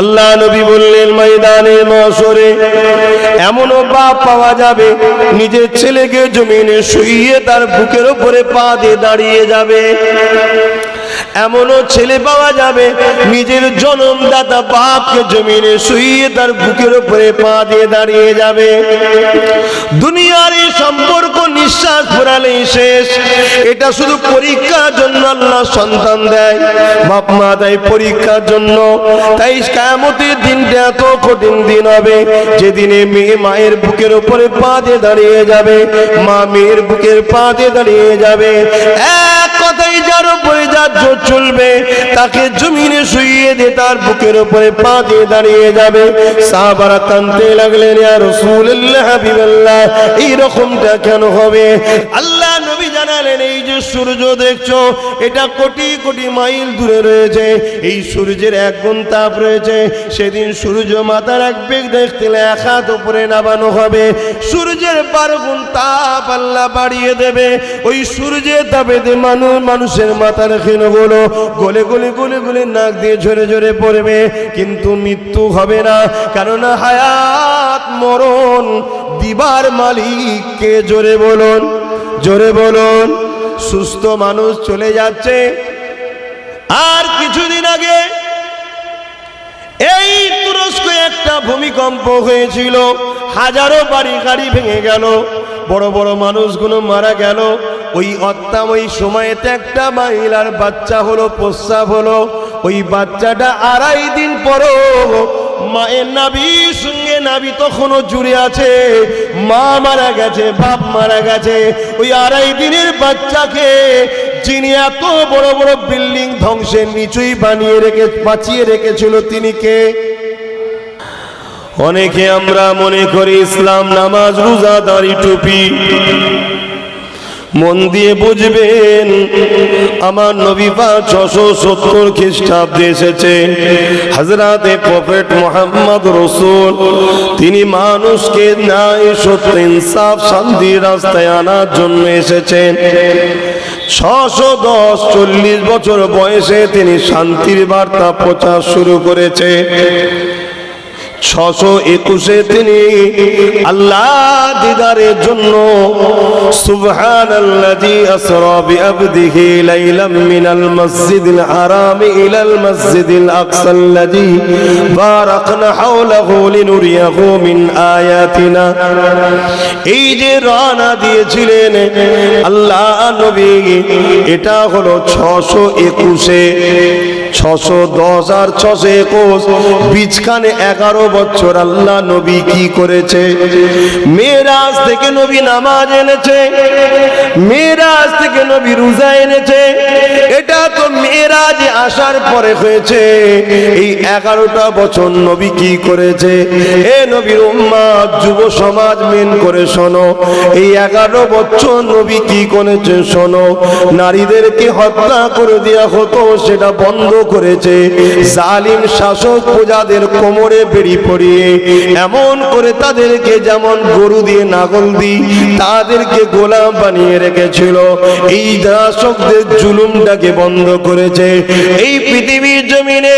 আল্লাহ নবী বললেন, ময়দানে মাশরে এমনও বাপ পাওয়া যাবে নিজের ছেলেকে জমিনে শুইয়ে তার বুকের উপরে পা দিয়ে দাঁড়িয়ে যাবে। এমনও ছেলে পাওয়া যাবে নিজের জন্মদাতা বাপকে জমিনে শুইয়ে তার বুকের উপরে পা দিয়ে দাঁড়িয়ে যাবে। দুনিয়ার এই সম্পর্ক নিঃশ্বাস ফেরালেই শেষ। এটা শুধু পরীক্ষার জন্য আল্লাহ সন্তান দেয়, বাপ মা দেয় পরীক্ষার জন্য। তাই কিয়ামতের দিনটা এত কঠিন দিন হবে, যেদিনে মেয়ে মায়ের বুকের উপরে পা দিয়ে দাঁড়িয়ে যাবে, মা মেয়ের বুকের পা দিয়ে দাঁড়িয়ে যাবে। এক কথাই যার উপরে যার জোর চলবে তাকে জমিনে শুইয়ে দিয়ে তার বুকের উপরে পা দিয়ে দাঁড়িয়ে যাবে। সাহাবারা কাঁদতে লাগলেন, ইয়া রাসূলুল্লাহ হাবিবাল্লাহ, এইরকমটা কেন হবে? আল্লাহ নবী জানালেন, এই যে সূর্য দেখছো এটা কোটি কোটি মাইল দূরে রয়েছে, এই সূর্যের এক গুণ তাপ রয়েছে। সেদিন সূর্য মাথার এক বেগ দেখতে এক হাত উপরে নামানো হবে, সূর্যের 12 গুণ তাপ আল্লাহ বাড়িয়ে দেবে। ওই সূর্যের তাপে মানুষের মাথার ক্ষীণগুলো গলে গলে গলে গলে নাক দিয়ে ঝরে ঝরে পড়বে, কিন্তু মৃত্যু হবে না। কেননা হায়াত মরণ দিবার মালিককে। জোরে বলুন, জোরে বলুন। সুস্থ মানুষ চলে যাচ্ছে। আর কিছুদিন আগে এই তুরস্কে একটা ভূমিকম্প হয়েছিল, হাজারো বাড়ি গাড়ি ভেঙে গেল, বড় বড় মানুষগুলো মারা গেল। ওই অত্যাময় সময়েতে একটা মহিলার বাচ্চা হলো, প্রস্রাব হলো। ওই বাচ্চাটা 2.5 দিন পরও মায়ের নাভির সঙ্গে নাভি তখনও জুড়ে আছে। মা মারা গেছে, বাপ মারা গেছে। ওই 2.5 দিনের বাচ্চাকে যিনি এত বড় বড় বিল্ডিং ধ্বংসের নিচুই বাঁচিয়ে রেখেছিল, তিনি কে? অনেকে আমরা মনে করি ইসলাম নামাজ রোজা দাড়ি টুপি। মন দিয়ে বুঝবেন, আমার নবী পাক 670 খ্রিস্টাব্দে এসেছে। হযরতে প্রফেট মুহাম্মদ রাসূল, তিনি মানুষকে ন্যায় সত্য ইনসাফ শান্তির রাস্তায় আনার জন্য এসেছেন। 640 বছর বয়সে তিনি শান্তির বার্তা প্রচার শুরু করেছে। 621 তিনি আল্লাহ দিদারের জন্য সুবহানাল্লাযী আসরা বিআবদিহি লাইলাম মিনাল মাসজিদিল হারাম ইলাল মাসজিদিল আকসাল্লাযী বারাকনা হাওলাহু লিনুরিয়াহু মিন আয়াতিনা। এই যে রওনা দিয়েছিলেন আল্লাহ নবী, এটা হলো 621। 610 আর 621 বিচখানে 11 বছর আল্লাহ নবী কি করেছে? মেরাজ থেকে নবী নামাজ এনেছে, মেরাজ থেকে নবী রোজা এনেছে। এটা তো মেরাজে আসার পরে হয়েছে। এই 11টা বছর নবী কি করেছে? এ নবীর উম্মত, যুব সমাজ মেন করে শোনো, এই 11 বছর নবী কি করেছে শোনো। নারীদেরকে হত্যা করে দেওয়া হতো, সেটা বন্ধ করেছে। জালিম শাসক প্রজাদের কোমরে বেড়ি পরিয়ে এমন করে তাদেরকে যেমন গরু দিয়ে নাগল দি তাদেরকে গোলাম বানিয়ে রেখেছিল। এই শাসকদের জুলুমটাকে বন্ধ করেছে। এই পৃথিবীর জমিনে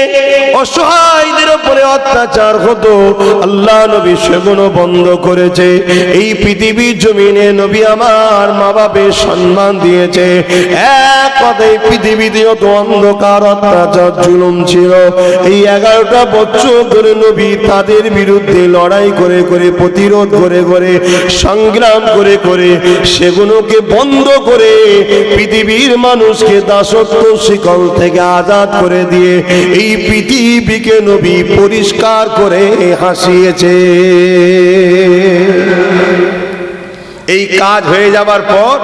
অসহায়দের উপরে অত্যাচার হতো, আল্লাহ নবী সেগুলো বন্ধ করেছে। এই পৃথিবীর জমিনে নবী আমার মা বাপের সম্মান দিয়েছে। এক কথায় পৃথিবীতে যত অন্ধকার অত্যাচার জুলুম ছিল, এই 11টা বছর ধরে নবী তাদের বিরুদ্ধে লড়াই করে করে, প্রতিরোধ করে করে, সংগ্রাম করে করে সেগুলোকে বন্ধ করে পৃথিবীর মানুষকে দাসত্ব শিকল থেকে আজাদ করে দিয়ে এই পৃথিবীকে নবী পরিষ্কার করে হাসিয়েছে। এই কাজ হয়ে যাবার পর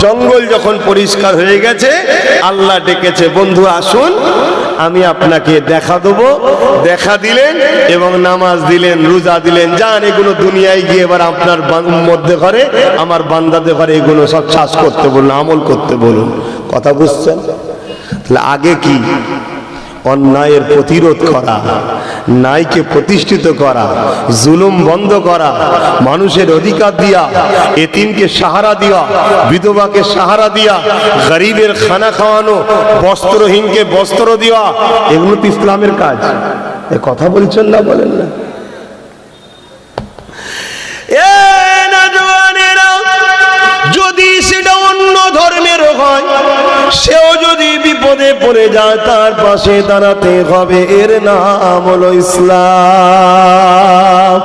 জঙ্গল যখন পরিষ্কার হয়ে গেছে, আল্লাহ ডেকেছে, বন্ধু আসুন, আমি আপনাকে দেখা দেবো। দেখা দিলেন এবং নামাজ দিলেন, রোজা দিলেন। যান, এগুলো দুনিয়ায় গিয়ে এবার আপনার মধ্যে ঘরে, আমার বান্দাদের ঘরে এগুলো সব চাষ করতে বলুন, আমল করতে বলুন। কথা বুঝছেন? তাহলে আগে কি? অন্যায়ের প্রতিরোধ করা, ন্যায়কে প্রতিষ্ঠিত করা, জুলুম বন্ধ করা, মানুষের অধিকার দিয়া, এতিমকে সাহারা দেওয়া, বিধবাকে সাহারা দেওয়া, গরিবের খানা খাওয়ানো, বস্ত্রহীনকে বস্ত্র দেওয়া, এগুলো তো ইসলামের কাজ। এ কথা বলছেন না, বলেন না? যদি সেটা অন্য ধর্মের হয়, সেও যদি বিপদে পড়ে যায় তার পাশে দাঁড়াতে হবে, এর নাম হলো ইসলাম।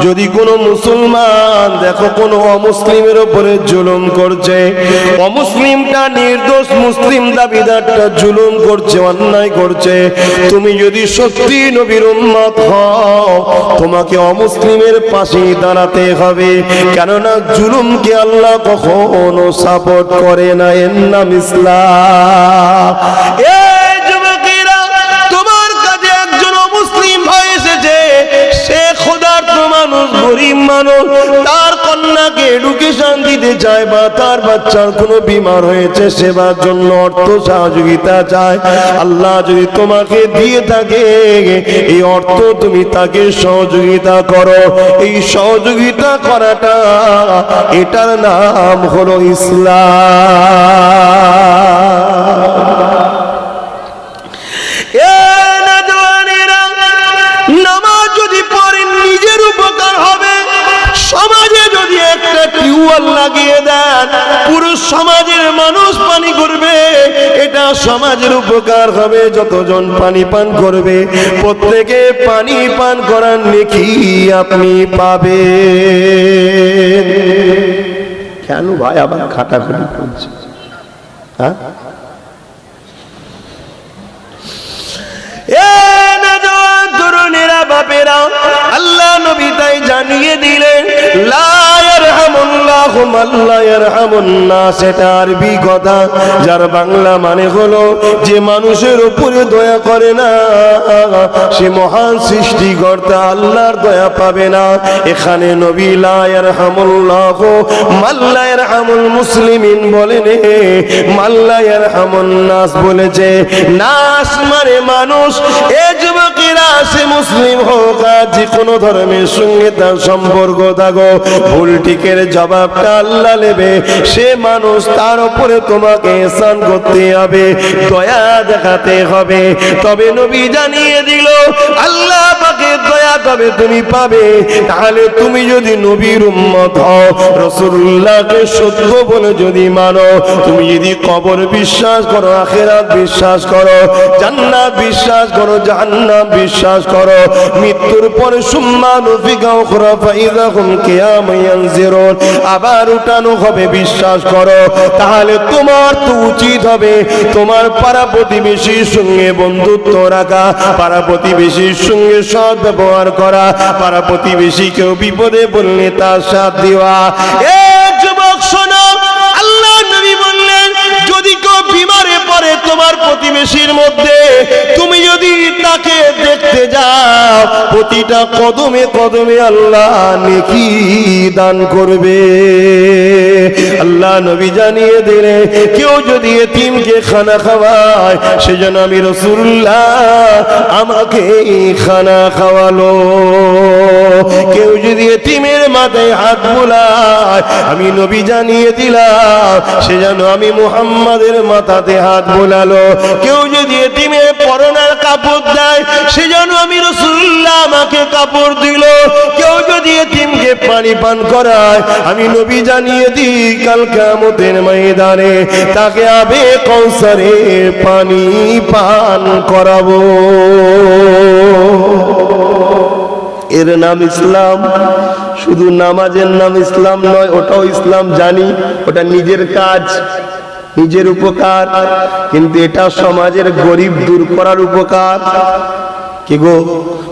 যদি কোনো মুসলমান দেখো কোনো অমুসলিমের উপরে জুলুম করছে, অমুসলিমটা নির্দোষ, মুসলিম দাবিদারটা জুলুম করছে, অন্যায় করছে, তুমি যদি সত্যি নবীর উম্মত হও, তোমাকে অমুসলিমের পাশে দাঁড়াতে হবে। কেননা জুলুমকে আল্লাহ কখনো সাপোর্ট করে না, এর নাম ইসলাম। এই যুবকেরা, তোমার কাছে একজন অমুসলিম ভাই এসেছে, সে খোদার্থ মানুষ, গরিব মানুষ, তার কন্যাকে এডুকেশন দিতে চায় বা তার বাচ্চার কোনো বিমার হয়েছে সেবার জন্য অর্থ সহযোগিতা চায়। আল্লাহ যদি তোমাকে দিয়ে থাকে এই অর্থ, তুমি তাকে সহযোগিতা করো। এই সহযোগিতা করাটা, এটার নাম হলো ইসলাম। নামাজ যদি পড়েন নিজের উপকার হবে, সমাজে যদি একটা টিউবওয়েল লাগিয়ে দেন, পুরো সমাজের মানুষ পানি করবে, এটা সমাজের উপকার হবে। যতজন পানি পান করবে, প্রত্যেকে পানি পান করার নেকি আপনি পাবেন। কেন ভাই আবার খাটাখাটি করছে? হ্যাঁ, বাপেরা, আল্লাহ নবী তাই জানিয়ে দিলেন, লা ইয়ারহামুল্লাহু মান লা ইয়ারহামুন নাস। এটা আরবি কথা, যার বাংলা মানে হলো যে মানুষের উপরে দয়া করে না, সে মহান সৃষ্টিকর্তা আল্লাহর দয়া পাবে না। এখানে নবী লা ইয়ারহামুল্লাহু মান লা ইয়ারহামুল মুসলিমিন বলেন, মান লা ইয়ারহামুন নাস বলেছে। নাস মানে মানুষ। এ যুবকেরা, সে মুসলিম হোক আর যে কোনো ধর্মের সঙ্গে তার সম্পর্ক থাকো, ভুল ঠিকের জবাবটা আল্লাহ নেবে। সে মানুষ, তার উপরে তোমাকে ihsan করতে হবে, দয়া দেখাতে হবে। তবে নবী জানিয়ে দিল, আল্লাহ পাকের দয়া তবে তুমি পাবে। তাহলে তুমি যদি নবীর উম্মত হও, রাসূলুল্লাহকে সত্য বলে যদি মানো, তুমি যদি কবর বিশ্বাস করো, আখিরাত বিশ্বাস করো, জান্নাত বিশ্বাস করো, জাহান্নাম বিশ্বাস করো, মৃত্যুর পরে সুম্মা নুফিকা উখরা ফাইযা হুম কিয়ামুন ইয়ানজিরুন, আবার উঠানো হবে বিশ্বাস করো, তাহলে তোমার তো উচিত হবে তোমার পাড়া প্রতিবেশীর সঙ্গে বন্ধুত্ব রাখা, পাড়া প্রতিবেশীর সঙ্গে সৎ ব্যবহার করা, পাড়া প্রতিবেশীকেও বিপদে বললে তার সাথ দেওয়া। এ যুবক শোনো, আল্লাহ নবী বললেন, যদি কেউ বিমারে পড়ে তোমার প্রতিবেশীর মধ্যে, তুমি যদি তাকে দেখতে যাও, প্রতিটা কদমে কদমে আল্লাহ নেকি দান করবে। আল্লাহ নবী জানিয়ে দিলে, কেউ যদি এতিমকে খানা খাওয়ায়, সেজন্য আমি রাসূলুল্লাহ আমাকে খানা খাওয়ালো। কেউ যদি এতিমের মাথায় হাত বুলায়, আমি নবী জানিয়ে দিলাম সেজন্য আমি মুহাম্মাদের মাথাতে হাত বুলালো। কেউ যদি এতিমের পরনের কাপড় দেয়, সেজন্য আমি রাসূলুল্লাহ আমাকে কাপড় দিল। কেউ যদি এতিমকে পানি পান করায়, আমি নবী জানিয়ে দিই কাল কিয়ামতের ময়দানে তাকে আবে কাউসারের পানি পান করাবো। এর নাম ইসলাম। শুধু নামাজের নাম ইসলাম নয়, ওটাও ইসলাম জানি, ওটা নিজের কাজ, নিজের উপকার, কিন্তু এটা সমাজের গরিব দূর করার উপকার। কি গো,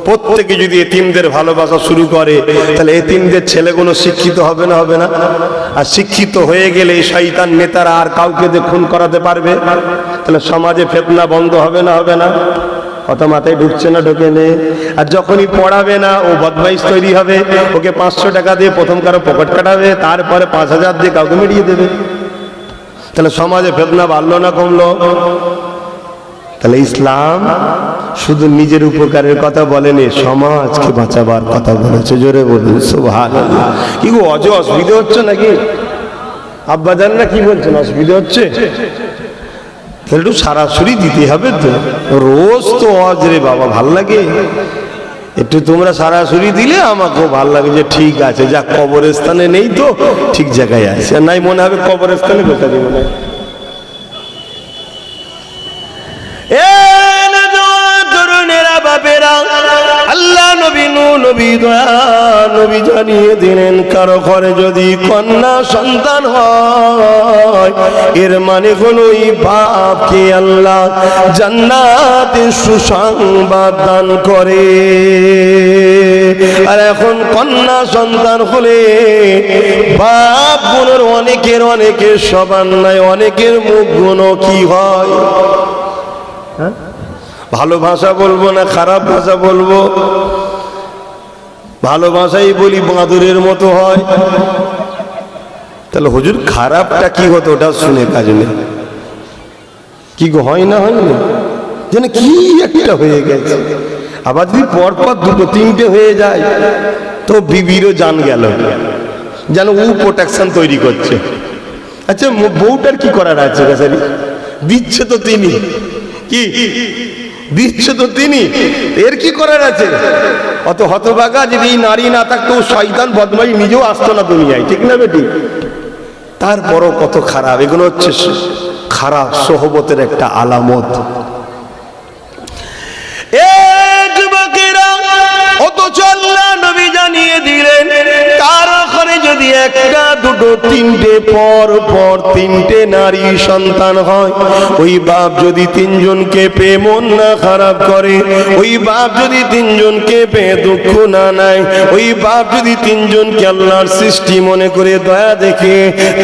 প্রত্যেকে যদি এতিমদের ভালোবাসা শুরু করে, তাহলে এতিমদের ছেলেগুলো শিক্ষিত হবে না? হবে না? আর শিক্ষিত হয়ে গেলে শয়তান নেতারা আর কাউকে খুন করাতে পারবে, তাহলে সমাজে ফিতনা বন্ধ হবে না? হবে না? কথা মাথায় ঢুকছে না? ঢোকে নে। আর যখনই পড়াবে না, ও বদমাইশ তৈরি হবে, ওকে 500 টাকা দিয়ে প্রথম কারো পকেট কাটাবে, তারপরে 5000 দিয়ে কাউকে মিটিয়ে দেবে। তাহলে সমাজে ফিতনা বাড়লো না কমলো? তাহলে ইসলাম শুধু নিজের উপকারের কথা বলেনি, সমাজকে বাঁচাবার কথা বলেছে। জোরে বলুন সুবহানাল্লাহ। কি গো, অসুবিধা হচ্ছে নাকি? আব্বা জান না কি বলছেন, অসুবিধা হচ্ছে? তাহলে একটু সরাসরি দিতে হবে তো, রোজ তো অজরে বাবা ভাল লাগে, একটু তোমরা সরাসরি দিলে আমাকেও ভাল লাগে যে ঠিক আছে, যা কবরস্থানে নেই তো ঠিক জায়গায় আছে, আর নাই মনে হবে কবরস্থানে বসে দিব না। আল্লাহ নবী জানিয়ে দিলেন, কারো ঘরে যদি কন্যা সন্তান হয় এর মানে হলো এই বাপকে আল্লাহ জান্নাতে সুসংবাদ দান করে। আর এখন কন্যা সন্তান হলে বাপ গুলোর অনেকের সবার নাই, অনেকের মুখ গুলো কি হয়, ভালো ভাষা বলবো না খারাপ ভাষা বলবো, ভালো ভাষাই বলি বাঁদরের মতো হয়। তাহলে হুজুর খারাপটা কি হতো ওটা শুনে কাজ নেই, কি গো হয় না যেন কি একটা হয়ে গেছে। আবার যদি পরপর দুটো তিনটে হয়ে যায় তো বিবিরও জান গেল, যেন ও প্রোটেকশন তৈরি করছে। আচ্ছা বউটার কি করার আছে বেচারি, দিচ্ছে তো তিনি, কি দিচ্ছে তো তিনি, এর কি করার আছে? অত হতভাগা যদি নারী না থাকতো শয়তান বদমাই নিজেও আসতো না দুনিয়ায়, ঠিক না বেটি? তারপরও কত খারাপ, এগুলো হচ্ছে খারাপ সোহবতের একটা আলামত। অথচ আল্লাহ নবী জানিয়ে দিলেন, কার ঘরে যদি একটা দুটো তিনটে পর তিনটে নারী সন্তান হয়, ওই বাপ যদি তিনজনকে পেয়ে মন না খারাপ করে, ওই বাপ যদি তিনজনকে পেয়ে দুঃখ না নেয়, ওই বাপ যদি তিনজনকে আল্লাহর সৃষ্টি মনে করে দয়া দেখে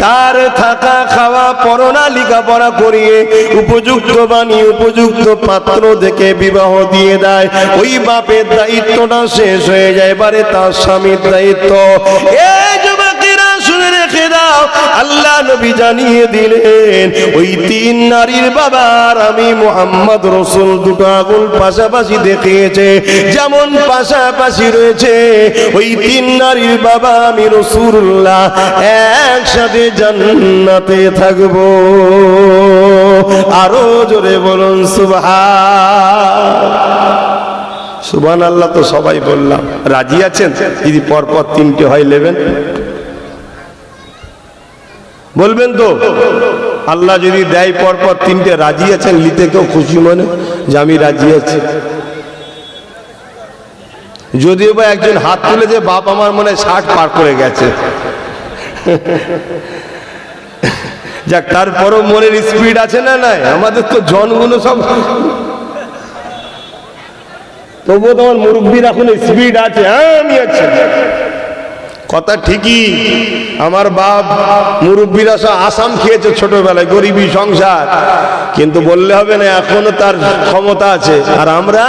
তার থাকা খাওয়া পড়া লেখাপড়া করিয়ে উপযুক্ত বানিয়ে উপযুক্ত পাত্র দেখে বিবাহ দিয়ে দেয়, ওই বাপের দায়িত্বটা শেষ হয়ে যায়, এবারে তার স্বামীর দায়িত্ব। এই যুবকেরা শুনে রেখে দাও, আল্লাহ নবী জানিয়ে দিলেন, ওই তিন নারীর বাবার আমি মুহাম্মদ রাসূল দুটো আঙুল পাশাপাশি দেখিয়েছে, যেমন পাশাপাশি রয়েছে ওই তিন নারীর বাবা আমি রাসূলুল্লাহ একসাথে জান্নাতে থাকবো। আরো জোরে বলুন সুবহানাল্লাহ। তো সবাই বললাম, রাজি আছেন যদি পরপর তিনটে হয় নেবেন? বলবেন তো আল্লাহ যদি দেয় পরপর তিনটে, রাজি আছেন নিতে? কেউ খুশি মনে যে আমি রাজি আছি? যদিও বা একজন হাত তুলে যে বাপ আমার মনে 60 পার করে গেছে, যাক তারপরও মনের স্পিড আছে না নাই? আমাদের তো জনগুলো সব, তবুও তোমার মুরব্বীর এখন স্পিড আছে। হ্যাঁ আমি আছি, কথা ঠিকই। আমার বাপ মুরব্বীরা সব আসাম খেয়েছে ছোটবেলায়, গরিবী সংসার, কিন্তু বললে হবে না, এখনো তার ক্ষমতা আছে। আর আমরা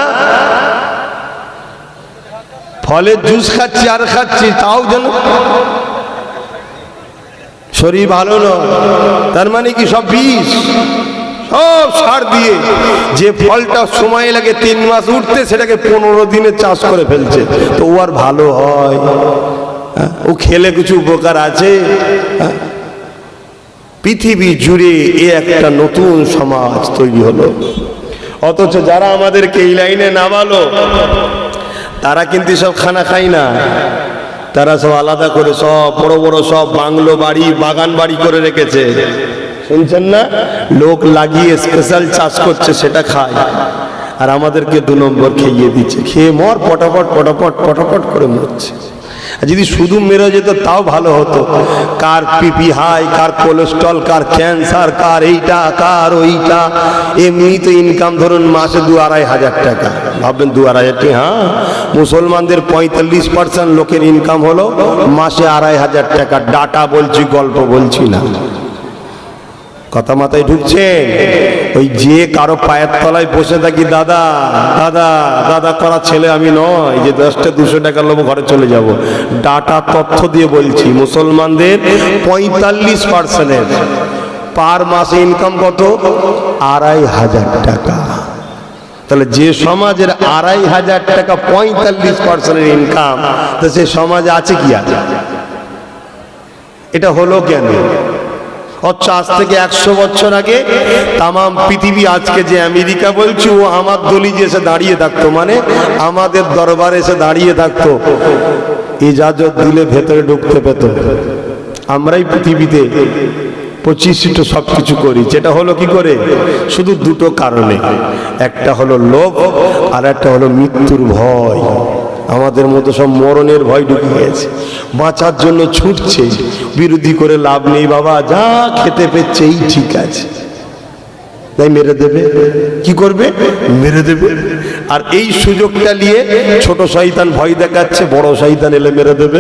ফলের জুস খাচ্ছি আর খাচ্ছি, তাও যেন শরীর ভালো নয়। তার মানে কি সব বিষ, সব সার দিয়ে যে ফলটা সময় লাগে 3 মাস উঠতে, সেটাকে 15 দিনে চাষ করে ফেলছে, তো ও আর ভালো হয়? ও খেলে কিছু উপকার আছে? পৃথিবী জুড়ে এ একটা নতুন সমাজ তৈরি হলো, অথচ যারা আমাদেরকে এই লাইনে নামালো তারা কিন্তু সব খানা খায় না, তারা সব আলাদা করে সব বড় বড় সব বাংলো বাড়ি বাগান বাড়ি করে রেখেছে, শুনছেন না? লোক লাগিয়ে স্পেশাল চাষ করছে, সেটা খায়, আর আমাদেরকে 2 নম্বর খেয়ে দিচ্ছে, খেয়ে মর পটাপট পটাপট পটাপট করে মরছে। যদি শুধু মেরে যেত তাও ভালো হতো। কার পিপি হাই, কার কোলেস্ট্রল, কার ক্যান্সার, কার এইটা কার ওইটা। এমনি তো ইনকাম ধরুন মাসে 2-2.5 হাজার টাকা, ভাববেন 2-2.5 টাকা। হ্যাঁ, মুসলমানদের 45% লোকের ইনকাম হলো মাসে 2.5 হাজার টাকা। ডাটা বলছি, গল্প বলছি না। কথা মাথায় ঢুকছে? ওই যে কারো পায়ের তলায় বসে থাকি, দাদা দাদা দাদা করা ছেলে আমি নয় যে 10টা 200 টাকা লোভ ঘরে চলে যাব। ডাটা তথ্য দিয়ে বলছি, মুসলমানদের 45% পার মাসে ইনকাম কত? 2.5 হাজার টাকা। তাহলে যে সমাজের 2.5 হাজার টাকা 45% ইনকাম, তো সে সমাজে আছে কি আছে? এটা হলো কেন? হচ্ছে আজ থেকে 100 বছর আগে তাম পৃথিবী আজকে যে আমেরিকা বলছি ও আমার দলিজে এসে দাঁড়িয়ে থাকতো, মানে আমাদের দরবারে এসে দাঁড়িয়ে থাকতো, ইজাজত দিলে ভেতরে ঢুকতে পেত। আমরাই পৃথিবীতে 25 সব কিছু করি, যেটা হলো কি করে, শুধু দুটো কারণে, একটা হলো লোভ আর একটা হলো মৃত্যুর ভয়। আমাদের মধ্যে সব মরণের ভয় ঢুকে গেছে, বাঁচার জন্য ছুটছে, বিরোধী করে লাভ নেই বাবা, যা খেতে পেচ্ছে এই ঠিক আছে, তাই মেরে দেবে, কি করবে, মেরে দেবে। আর এই সুযোগটা নিয়ে ছোট শয়তান ভয় দেখাচ্ছে, বড় শয়তান এলে মেরে দেবে,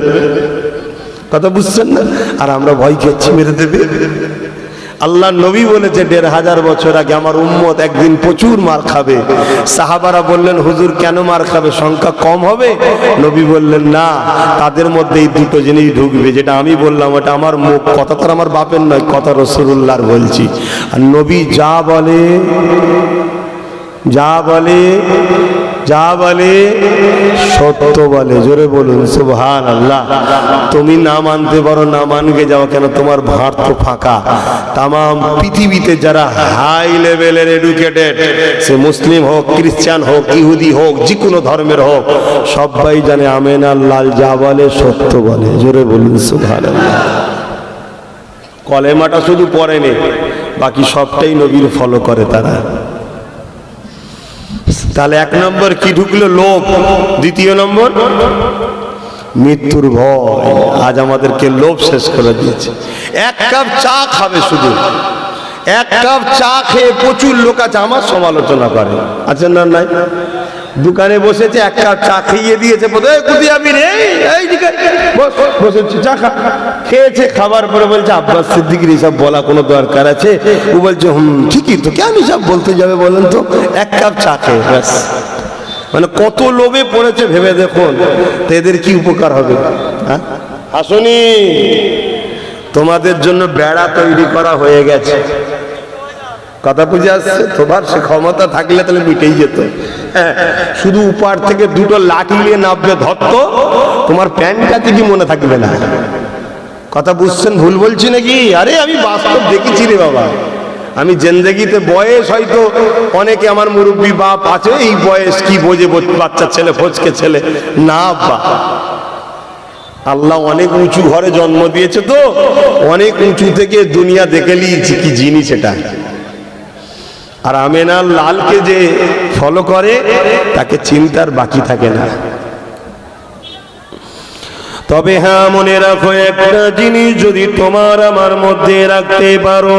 কথা বুঝছেন না? আর আমরা ভয় খেয়েছি মেরে দেবে। আল্লাহ নবী বলেছে 1500 বছর আগে আমার উম্মত একদিন প্রচুর মার খাবে। সাহাবারা বললেন হুজুর কেন মার খাবে, সংখ্যা কম হবে? নবী বললেন না, তাদের মধ্যে এই দুটো জিনিস ঢুকবে, যেটা আমি বললাম ওটা আমার মুখ কথা, তো আমার বাপের নয়, কথা রাসূলুল্লাহর বলছি। আর নবী যা বলে যা বলে যা বলে সত্য বলে, জোরে বলুন সুবহানাল্লাহ। তুমি না মানতে পারো, না মানকে যাও কেন, তোমার ভাঁড় তো ফাঁকা। তাম পৃথিবীতে যারা হাই লেভেলের এডুকেটেড, সে মুসলিম হোক, খ্রিস্টান হোক, ইহুদি হোক, যে কোনো ধর্মের হোক, সবাই জানে আমেনার লাল যা বলে সত্য বলে, জোরে বলুন সুবহানাল্লাহ। কলেমাটা শুধু পড়েনি, বাকি সবটাই নবীর ফলো করে তারা। তাহলে 1 নম্বর কি ঢুকলো, লোভ। দ্বিতীয় নম্বর মৃত্যুর ভয়। আজ আমাদেরকে লোভ শেষ করে দিয়েছে। 1 কাপ চা খাবে, শুধু 1 কাপ চা খেয়ে প্রচুর লোক আছে আমার সমালোচনা করে, আছেন না? নাই, দোকানে বসেছে, 1 কাপ চা খাইয়ে দিয়েছে, বসেছি চা খা, খেয়েছে, খাবার পরে বলছে আব্বাস সিদ্দিকীর এসব বলা কোনো দরকার আছে? ও বলছে ঠিকই তো, কেন সব বলতে যাবে বলেন তো, 1 কাপ চা খেয়ে ব্যাস। মানে কত লোভে পড়েছে ভেবে দেখুন, তো এদের কি উপকার হবে? হ্যাঁ আসুনি, তোমাদের জন্য বেড়া তৈরি করা হয়ে গেছে, কথা বুঝে আসছে? তোমার সে ক্ষমতা থাকলে তাহলে মিটেই যেত। শুধু উপর থেকে দুটো লাঠি নিয়ে নামবে, ধরতো, তোমার প্যান্টটাতে কি মনে থাকবে না, কথা বুঝছেন? ভুল বলছি নাকি? আরে আমি বাস্তব দেখেছি রে বাবা, আমি জিন্দেগিতে বয়স হয়তো অনেকে আমার মুরব্বী বাপ আছে, এই বয়স কি বোঝে বাচ্চা ছেলে, ফচকে ছেলে না, আব্বা আল্লাহ অনেক উঁচু ঘরে জন্ম দিয়েছে, তো অনেক উঁচু থেকে দুনিয়া দেখে নিয়েছি কি জিনিস এটা। আর আমেনার লালকে যে ফলো করে তাকে চিন্তার বাকি থাকে না। তবে হ্যাঁ মনে রাখো একটা জিনিস যদি তোমার আমার মধ্যে রাখতে পারো,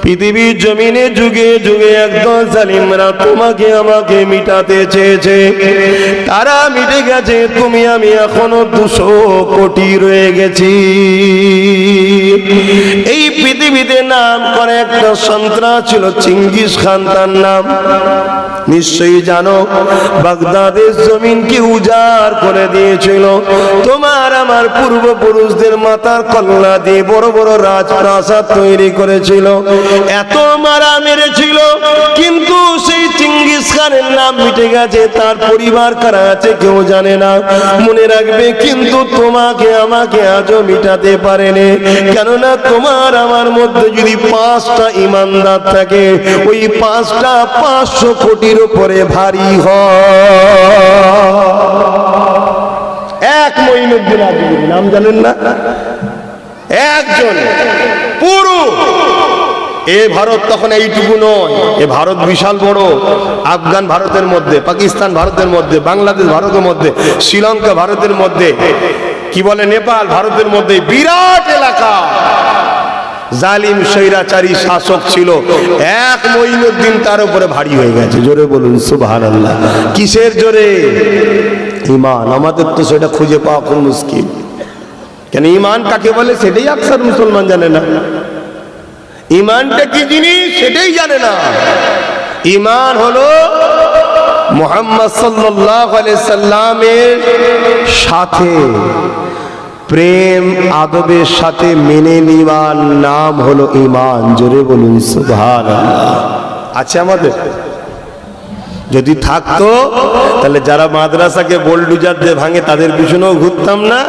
পৃথিবীর জমিনে যুগে যুগে একদল জালিমরা তোমাকে আমাকে মিটাতে চেয়েছে, তারা মিটে গেছে, তুমি আমি এখনো 200 কোটি রয়ে গেছি। এই পৃথিবীতে নাম করে একটা সন্ত্রাস ছিল চেঙ্গিস খান, তার নাম নিশ্চয়ই জানো। বাগদাদের জমিনকে উজাড় করে দিয়েছিল, তোমার আমার পূর্বপুরুষদের মাথার কল্লা দিয়ে বড় বড় রাজপ্রাসাদ তৈরি করেছিল, এত মারা মেরেছিল, কিন্তু সেই চেঙ্গিস খানের নাম মিটে গেছে, তার পরিবার কারা আছে কেউ জানে না। মনে রাখবে, কিন্তু তোমাকে আমাকে আজও মিটাতে পারেনি, কেননা তোমার আমার মধ্যে যদি 5টা ইমানদার থাকে, ওই 5টা 500 কোটির উপরে ভারী হয়। এক মঈনুদ্দিন আজমিরি নাম জানেন না? একজন পুরো এ ভারত তখন এইটুকু নয়, এ ভারত বিশাল বড়। আফগান ভারতের মধ্যে, পাকিস্তান ভারতের মধ্যে, বাংলাদেশ ভারতের মধ্যে, শ্রীলঙ্কা ভারতের মধ্যে, কি বলে নেপাল ভারতের মধ্যে, বিরাট এলাকা। জালিম স্বৈরাচারী শাসক ছিল, এক মঈনুদ্দিন তার উপরে ভারী হয়ে গেছে, জোরে বলুন সুবহানাল্লাহ। কিসের জোরে? ঈমান। আমাদের তো সেটা খুঁজে পাওয়া খুব মুশকিল, কেন ঈমান কাকে বলে সেটাই আকসার মুসলমান জানে না। ঈমানটা কি জিনিস সেটাই জানে না। ঈমান হলো মুহাম্মদ সাল্লাল্লাহু আলাইহি সাল্লামের সাথে প্রেম আদবের সাথে মেনে নেওয়ার নাম হলো ঈমান, জোরে বলুন সুবহানাল্লাহ। আছে আমাদের? যদি থাকতো তাহলে যারা মাদ্রাসাকে বোলডুজার দিয়ে ভাঙে তাদের পিছনেও ঘুরতাম না,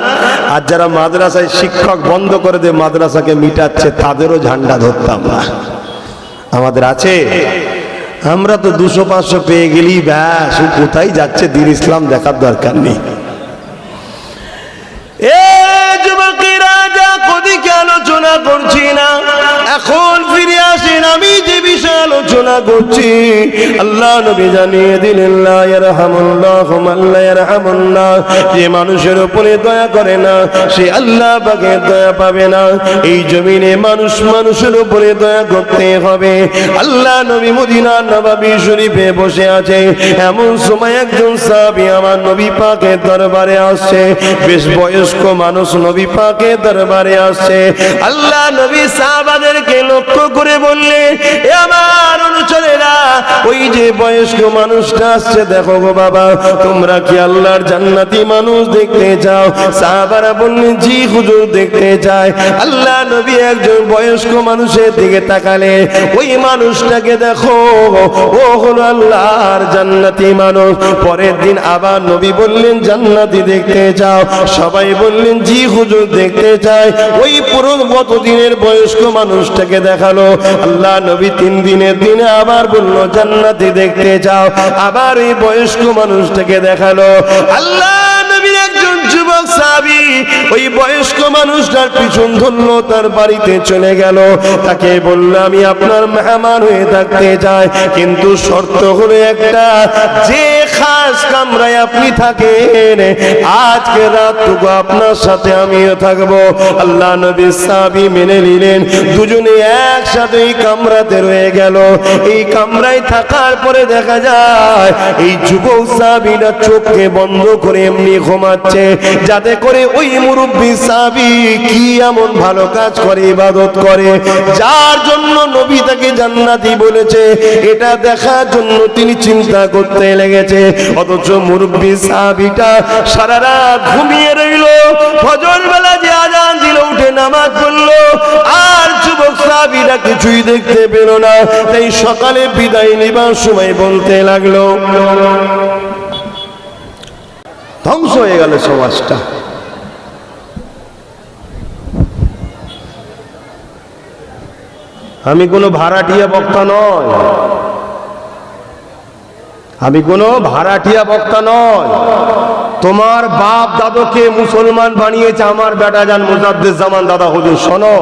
আর যারা মাদ্রাসায় শিক্ষক বন্ধ করে দিয়ে মাদ্রাসাকে মিটাচ্ছে তাদেরও ঝান্ডা ধরতাম না। আমাদের আছে? আমরা তো 200-500 পেয়ে গেলি ব্যাস, কোথায় যাচ্ছে দিন ইসলাম দেখার দরকার নেই। যুবকেরা যা কদিকে আলোচনা করছি না, এখন ফিরে আসেন আমি যে বিষয়ে আলোচনা করছি। আল্লাহ নবী জানিয়ে দিলেন লা ইয়ারহামুল্লাহু মান লা ইয়ারহামুন্নাস, যে মানুষের উপরে দয়া করে না সে আল্লাহ পাকের দয়া পাবে না। এই জমিনে মানুষের উপরে দয়া করতে হবে। আল্লাহ নবী মদিনার নববী শরীফে বসে আছে, এমন সময় একজন সাহাবী আমার নবী পাকের দরবারে আসছে। বেশ বয়স্ক মানুষ নবী পাকের দরবারে আসছে। আল্লাহ নবী সাহাবাদেরকে লক্ষ্য করে বললেন, এ আমার অনুচরেরা, ওই যে বয়স্ক মানুষটা আসছে দেখো গো বাবা, তোমরা কি আল্লাহর জান্নাতি মানুষ দেখতে চাও? সাহাবারা বললেন, জি হুজুর দেখতে চাই। আল্লাহ নবী একজন বয়স্ক মানুষের দিকে তাকালে, ওই মানুষটাকে দেখো, ও হলো আল্লাহর জান্নাতি মানুষ। পরের দিন আবার নবী বললেন, জান্নাতি দেখতে চাও? সবাই বললেন, জি হুজুর দেখতে চাই। ওই পুরো গত দিনের বয়স্ক মানুষটাকে দেখালো। আল্লাহ নবী 3 দিনের দিনে আবার বলল, জান্নাতি দেখতে চাও? আবার ওই বয়স্ক মানুষটাকে দেখালো। আল্লাহ নবীর একজন যুবক সাহাবী ওই বয়স্ক মানুষটার পিছন ধরলো, তার বাড়িতে চলে গেল। তাকে বলল, আমি আপনার মেহমান হয়ে থাকতে চাই, কিন্তু শর্ত হলো একটা, যে খাস কামরায় আপনি থাকেন আজকে রাতটুকু আপনার সাথে আমিও থাকবো। আল্লাহ নবী সাহাবী মেনে নিলেন। দুজনে একসাথে এই কামরাতে রয়ে গেল। এই কামরায় থাকার পরে দেখা যায় এই যুবক সাহাবীটা চোখকে বন্ধ করে এমনি ঘুমাচ্ছে, যাতে করে ওই মুরব্বী সাহাবী কি এমন ভালো কাজ করে, ইবাদত করে, যার জন্য নবী তাকে জান্নাতি বলেছে, এটা দেখার জন্য তিনি চিন্তা করতে লেগেছে। অথচ মুরব্বী সাহাবীটা সারা রাত ঘুমিয়ে রইল। ফজর বেলা যে আজান দিল উঠে নামাজ পড়লো, আর যুবক সাহাবীরা কিছুই দেখতে পেল না। তাই সকালে বিদায় নেবার সময় বলতে লাগলো, ধ্বংস হয়ে গেল সমাজটা। আমি কোনো ভাড়াটিয়া বক্তা নয়, আমি কোনো ভাড়াটিয়া বক্তা নয়। তোমার বাপ দাদুকে মুসলমান বানিয়েছে আমার বেটা জান মুজাদ্দেদ জামান দাদা হুজুর। শোনো,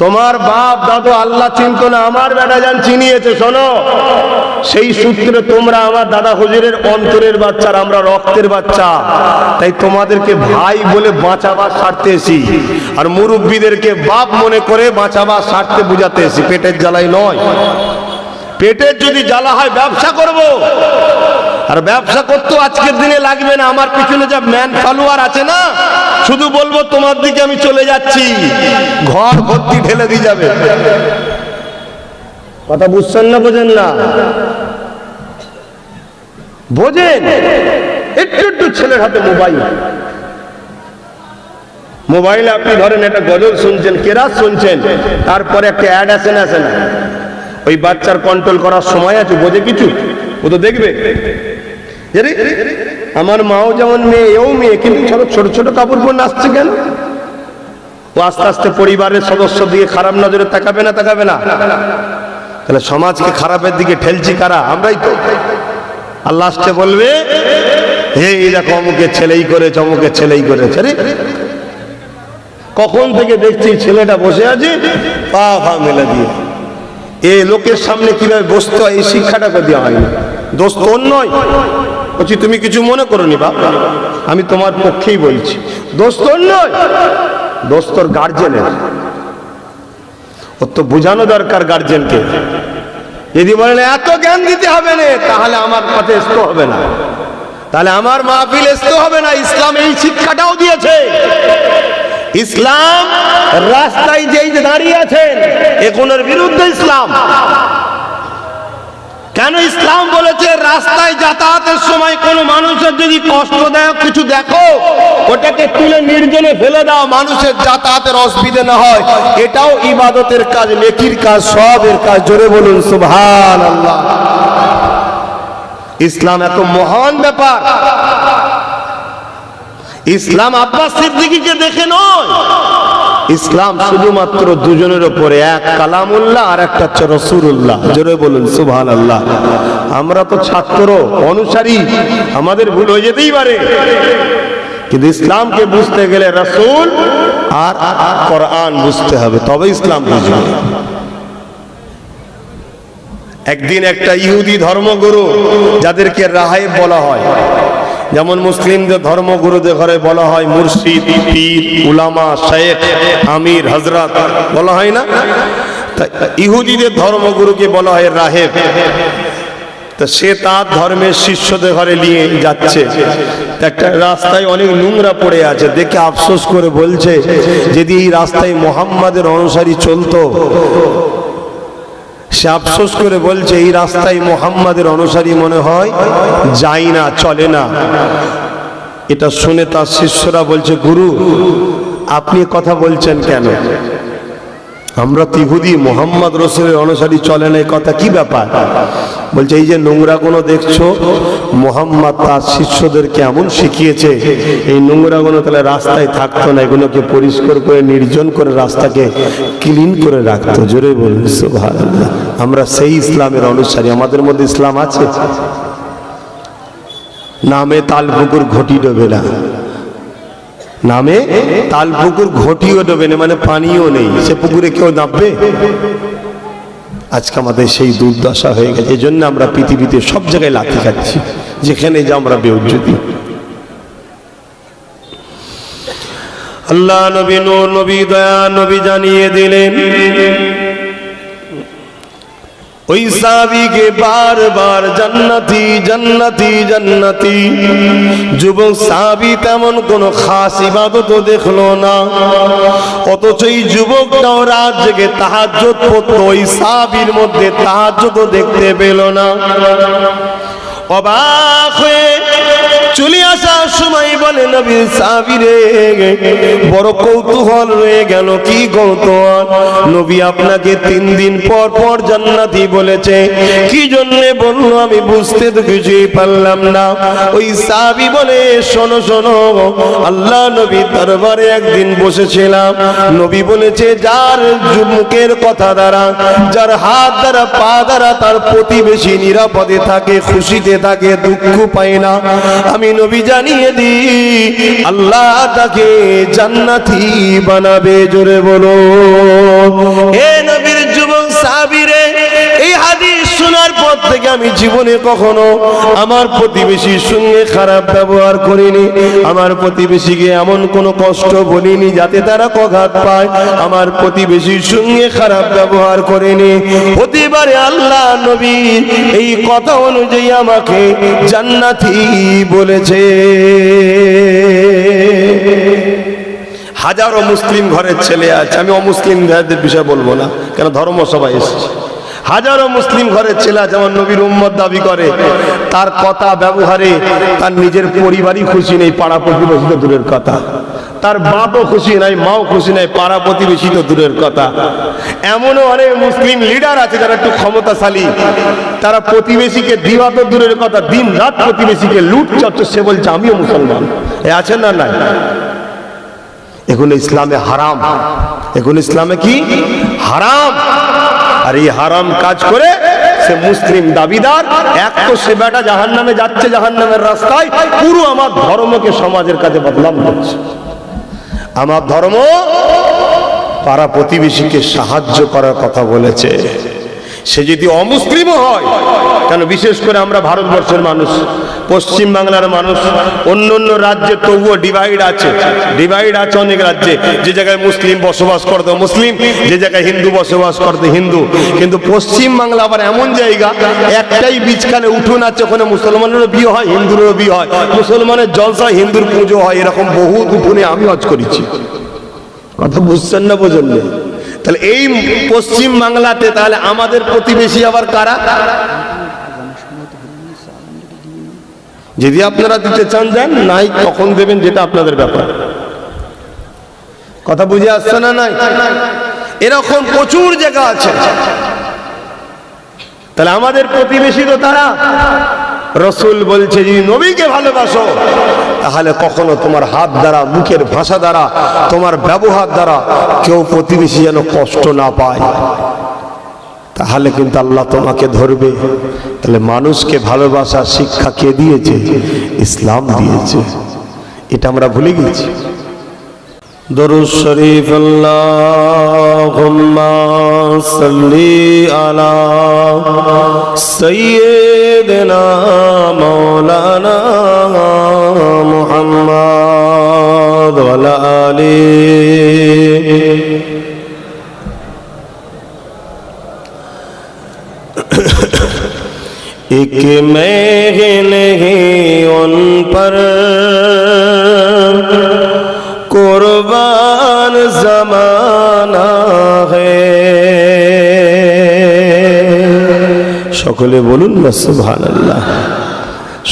তোমার বাপ দাদু আল্লাহ চিনত না, আমার বেটা জান চিনিয়েছে। শোনো, সেই সূত্রে তোমরা আমার দাদা হুজুরের অন্তরের বাচ্চা, আমরা রক্তের বাচ্চা। তাই তোমাদেরকে ভাই বলে বাঁচাবার স্বার্থে এসি, আর মুরব্বীদেরকে বাপ মনে করে বাঁচাবার স্বার্থে বুঝাতে এসি, পেটের জ্বালাই নয়। পেটের যদি জ্বালা হয় ব্যবসা করব, আর ব্যবসা করতেও আজকের দিনে লাগবে না। আমার পিছনে যা ম্যান ফলোয়ার আছে না, শুধু বলবো তোমার দিকে আমি চলে যাচ্ছি, ঘর ভর্তি ঢেলে দিয়ে যাবে। কথা বুঝছেন না? বোঝেন না? বোঝেন? একটু একটু ছেলের হাতে মোবাইল, মোবাইলে আপনি ধরেন একটা গজল শুনছেন, কেরাত শুনছেন, তারপরে একটা অ্যাড আসে না, আসে না? ওই বাচ্চার কন্ট্রোল করার সময় আছে? বোঝে কিছু? ও তো দেখবে। আমার মাও যেমন মেয়ে, এও মেয়ে, কিন্তু ছোট ছোট কাপড় পরে নাচছে কেন? ও আস্তে আস্তে পরিবারের সদস্য দিকে খারাপ নজরে তাকাবে না? তাকাবে না? তাহলে সমাজকে খারাপের দিকে ঠেলছি কারা? আমরাই তো। আর লাস্টে বলবে, এই দেখো অমুকের ছেলেই করেছে, অমুকের ছেলেই করেছে। কখন থেকে দেখছি ছেলেটা বসে আছে পা ফা মেলে দিয়ে। এই লোকের সামনে কিভাবে বসতে হয় এই শিক্ষাটাকে দেওয়া হয়নি। দোষ তোর নয়, বলছি তুমি কিছু মনে করো নি বাবা, আমি তোমার পক্ষেই বলছি। দোষ তোর নয়, দোষ তোর গার্জেনের। ওর তো বোঝানো দরকার গার্জেনকে। যদি বলেন এত জ্ঞান দিতে হবে না, তাহলে আমার কাছে আসতে হবে না, তাহলে আমার মাহফিল আসতে হবে না। ইসলাম এই শিক্ষাটাও দিয়েছে। ইসলাম রাস্তায় যেই যে দাঁড়িয়ে আছেন এগুলোর বিরুদ্ধে ইসলাম। কেন ইসলাম বলেছে রাস্তায় যাতায়াতের সময় কোনো মানুষের যদি কষ্টদায়ক কিছু দেখো, ওটাকে তুলে নির্জনে ফেলে দাও, মানুষের যাতায়াতের অসুবিধা না হয়। এটাও ইবাদতের কাজ, নেকির কাজ, সবের কাজ। জোরে বলুন সুবহানাল্লাহ। ইসলাম এত মহান ব্যাপার। ইসলাম আব্বাস সিদ্দিকীকে দেখে নয়, ইসলাম শুধুমাত্র দুজনের উপরে, এক কালামুল্লাহ আর একটা হচ্ছে রাসূলুল্লাহ। জোরে বলুন সুবহানাল্লাহ। আমরা তো ছাত্র অনুসারী, আমাদের ভুল হয়ে যেতেই পারে, কিন্তু ইসলামকে বুঝতে গেলে রাসূল আর কোরআন বুঝতে হবে, তবে ইসলাম বুঝবে। একদিন একটা ইহুদি ধর্মগুরু, যাদেরকে রাহেব বলা হয়, যেমন মুসলিমদের ধর্মগুরুদের ঘরে বলা হয় মুর্শিদ, পীর, উলামা, শেখ, আমির, হযরত বলা হয় না, তা ইহুদিদের ধর্মগুরুকে বলা হয় রাহেব। তা সে তার ধর্মের শিষ্যদের ঘরে নিয়ে যাচ্ছে, একটা রাস্তায় অনেক নোংরা পড়ে আছে, দেখে আফসোস করে বলছে, যদি এই রাস্তায় মুহাম্মাদের অনুসারী চলতো, সে আফসোস করে বলছে এই রাস্তায় মুহাম্মাদের অনুসারী মনে হয় যায় না, চলে না। এটা শুনে তার শিষ্যরা বলছে, গুরু আপনি কথা বলছেন কেন? আমরা তো ইহুদি, মুহাম্মদ রাসূলের অনুসারী চলে না, এই কথা কি ব্যাপার? বলছে এই যে নোংরা গুলো দেখছো, মুহাম্মদ তার শিষ্যদেরকে এমন শিখিয়েছে, এই নোংরা গুলো তাহলে রাস্তায় থাকতো না, এগুলোকে পরিষ্কার করে নির্জন করে রাস্তাকে ক্লিন করে রাখতো। জোরে বলুন সুবহানাল্লাহ। আমরা সেই ইসলামের অনুসারী। আমাদের মধ্যে ইসলাম আছে? নামে তালপুকুর ঘটি ডোবে না, নামে তালপুকুর ঘটিও ডোবে না, মানে পানিও নেই, সে পুকুরে কেউ নামবে? আজকে আমাদের সেই দুর্দশা হয়ে গেছে। এই জন্য আমরা পৃথিবীতে সব জায়গায় লাথি খাচ্ছি, যেখানে যা আমরা বেউজ্জতি। আল্লাহ নবী, নূর নবী, দয়া নবী জানিয়ে দিলেন, ওই সাহাবীকে বারবার জান্নাতি জান্নাতি জান্নাতি। যুবক সাহাবী তেমন কোনো খাস ইবাদত দেখলো না, অথচ এই যুবকটাও রাত জেগে তাহাজ্জুদ পড়তো, ওই সাহাবীর মধ্যে তাহাজ্জুদ দেখতে পেল না। অবাক হয়ে চলে আসার সময় বলে, নবী সাহাবী রে, বড় কৌতূহল রয়ে গেল। কি কৌতূহল? নবী আপনাকে 3 দিন পর পর জান্নাতি বলেছে, কি জন্যে বললো আমি বুঝতে তো কিছুই পারলাম না। ওই সাহাবী বলে, শোনো শোনো, আল্লাহ নবী দরবারে একদিন বসেছিলাম, নবী বলেছে যার মুখের কথা দ্বারা, যার হাত দ্বারা, পা দ্বারা তার প্রতিবেশী নিরাপদে থাকে, খুশিতে থাকে, দুঃখ পায় না, আমি নবী জানিয়ে দিই আল্লাহ তাকে জান্নাতি বানাবে। জোরে বলো হে নবীর যুবক সাহাবী রে, এই হাদিস শোনার পর থেকে আমি জীবনে কখনো আমার প্রতিবেশীর সঙ্গে খারাপ ব্যবহার করিনি, আমার প্রতিবেশীকে এমন কোনো কষ্ট বলিনি যাতে তারা কঘাত পায়, আমার প্রতিবেশীর সঙ্গে খারাপ ব্যবহার করিনি। হতে পারে আল্লাহ নবী এই কথা অনুযায়ী আমাকে জান্নাতি বলেছে। হাজারো মুসলিম ঘরের ছেলে আছে, আমি অমুসলিম ভাইদের বিষয় বলবো না, কেন ধর্ম সবাই এসেছে। হাজারো মুসলিম ঘরের ছেলে যেমন নবীর উম্মত দাবি করে, তার কথা ব্যবহারে তার নিজের পরিবারই খুশি নেই, পাড়া প্রতিবেশী তো দূরের কথা, তার বাপও খুশি নাই, মাও খুশি নাই, পাড়া প্রতিবেশী তো দূরের কথা। এমনও অনেক মুসলিম লিডার আছে যারা একটু ক্ষমতাশালী, তারা প্রতিবেশীকে দিওয়া তো দূরের কথা, দিন রাত প্রতিবেশীকে লুট চচ্ছে, সে বলছে আমিও মুসলমান। এ আছেন না নাই? এগুলো ইসলামে হারাম, এগুলো ইসলামে কি হারাম। আর এই হারাম কাজ করে সে মুসলিম দাবিদার, এক তো সে বেটা জাহান্নামে যাচ্ছে, জাহান্নামের রাস্তায়, পুরো আমার ধর্মকে সমাজের কাছে বদনাম করছে। আমার ধর্ম পাড়া প্রতিবেশীকে সাহায্য করার কথা বলেছে, সে যদি অমুসলিমও হয় কেন। বিশেষ করে আমরা ভারতবর্ষের মানুষ, পশ্চিম বাংলার মানুষ, অন্য অন্য রাজ্যে তবুও ডিভাইড আছে, ডিভাইড আছে অনেক রাজ্যে। যে জায়গায় মুসলিম বসবাস করতো মুসলিম, যে জায়গায় হিন্দু বসবাস করতো হিন্দু। কিন্তু পশ্চিম বাংলা আবার এমন জায়গা, একটাই বীজখানে উঠোন আছে, ওখানে মুসলমানেরও বিয়ে হয়, হিন্দুরও বিয়ে হয়, মুসলমানের জলসা, হিন্দুর পুজো হয়, এরকম বহু উঠোনে আমি হজ করেছি। কথা বুঝছেন না? বোঝেন না? তাহলে এই পশ্চিম বাংলাতে তাহলে আমাদের প্রতিবেশী আবার কারা? যদি আপনারা দিতে চান দেন, নাই তখন দেবেন, যেটা আপনাদের ব্যাপার। কথা বুঝে আসছে না? নাই এরকম প্রচুর জায়গা আছে। তাহলে আমাদের প্রতিবেশী তো তারা, রসুল বলছে যদি নবীকে ভালোবাসো তাহলে কখনো তোমার হাত দ্বারা, মুখের ভাষা দ্বারা, তোমার ব্যবহার দ্বারা কেউ প্রতিবেশী যেন কষ্ট না পায়, তাহলে কিন্তু আল্লাহ তোমাকে ধরবে। তাহলে মানুষকে ভালোবাসার শিক্ষা কে দিয়েছে? ইসলাম দিয়েছে। এটা আমরা ভুলে গেছি। দরুদ শরীফ আল্লাহুম্মা সাল্লি আলা সাইয়্যিদিনা মাওলানা মুহাম্মদ ওয়া আলা আলিহি। एक मैं नहीं उन पर कुर्बान जमाना है। সকলে বলুন না সুবহানাল্লাহ।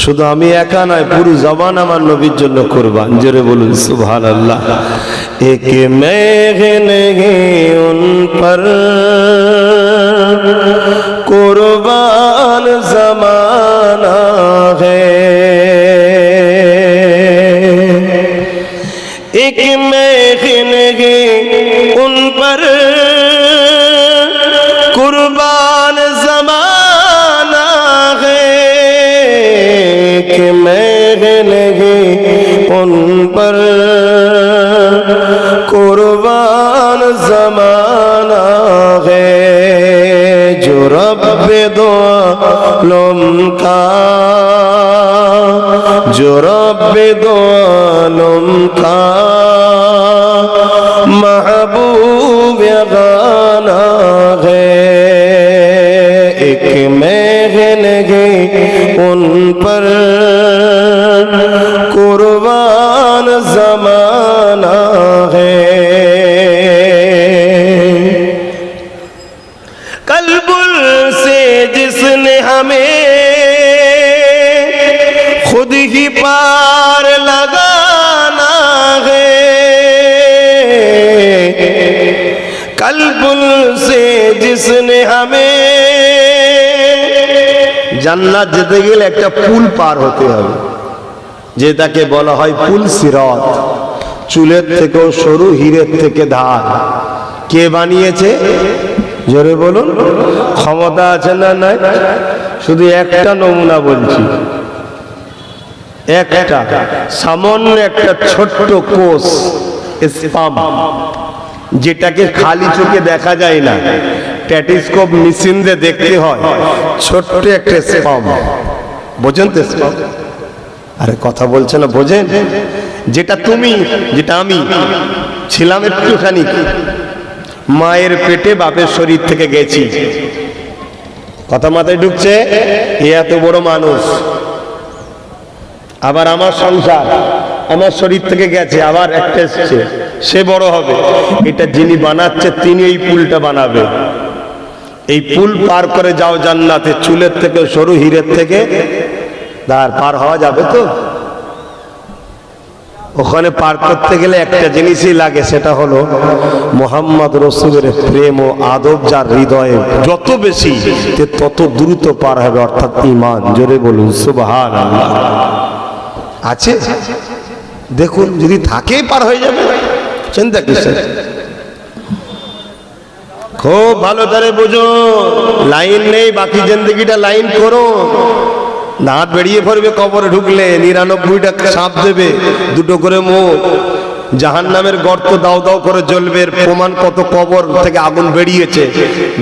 শুধু আমি একা নয়, পুরো জবান আমার নবীর জন্য কুরবান। জোরে বলুন সুবহানাল্লাহ। এক मैं नहीं उन पर कुर्बान जमाना है। एक मैं नहीं उन पर कुर्बान जमाना है। एक मैं नहीं उन पर कुर्बान जमाना है। जो रब्बे दो आलम का, जो रब्बे दो आलम का महबूब गाना है। एक मैं नहीं उन पर कुर्बान जमाना है। कल्बुल से जिसने हमें खुद ही पार लगाना है। कल्बुल से जिसने हमें, জান্নাত যেতে গেলে একটা পুল পার হতে হবে, যেটাকে বলা হয় পুল সিরাত। চুলের থেকেও সরু, হীরের থেকে ধার। কে বানিয়েছে? জোরে বলুন। ক্ষমতা আছে না নাই? শুধু একটা নমুনা বলছি, একটা সামান্য একটা ছোট্ট কোষ, স্পাম, যেটাকে খালি চোখে দেখা যায় না, টেলিস্কোপ মেশিন দিয়ে দেখতে হয়। ছোট্ট একটা স্পাম, বোঝেন তো স্পাম? আরে কথা বলছে না, বোঝেন? যেটা তুমি, যেটা আমি ছিলাম একটুখানি মায়ের পেটে বাপের শরীর থেকে গেছি। কথা মাথায় ঢুকছে? এত বড় মানুষ, আবার আমার সংসার আমার শরীর থেকে গেছে, আবার একটা এসছে, সে বড় হবে। এটা যিনি বানাচ্ছে তিনি এই পুলটা বানাবে। এই পুল পার করে যাও জান্নাতে। চুলের থেকে সরু, হীরের থেকে ধার। পার হওয়া যাবে তো? ওখানে পার করতে গেলে একটা জিনিসই লাগে, সেটা হলো মুহাম্মদ রাসূলের প্রেম ও আদব যার হৃদয়ে যত বেশি তত দ্রুত পার হবে, অর্থাৎ ঈমান। জোরে বলুন সুবহানাল্লাহ। আছে? দেখুন, যদি থাকে পার হয়ে যাবে, চিন্তা কিসের? খুব ভালো করে বুঝো, লাইন নেই, বাকি জিন্দেগিটা লাইন করো। দাঁত বেরিয়ে পড়বে কবরে ঢুকলে, 99টা সাপ দেবে, দুটো করে মুখ। জাহান্নামের গর্ত দাও দাও করে জ্বলবে। প্রমাণ কত কবর থেকে আগুন বেরিয়েছে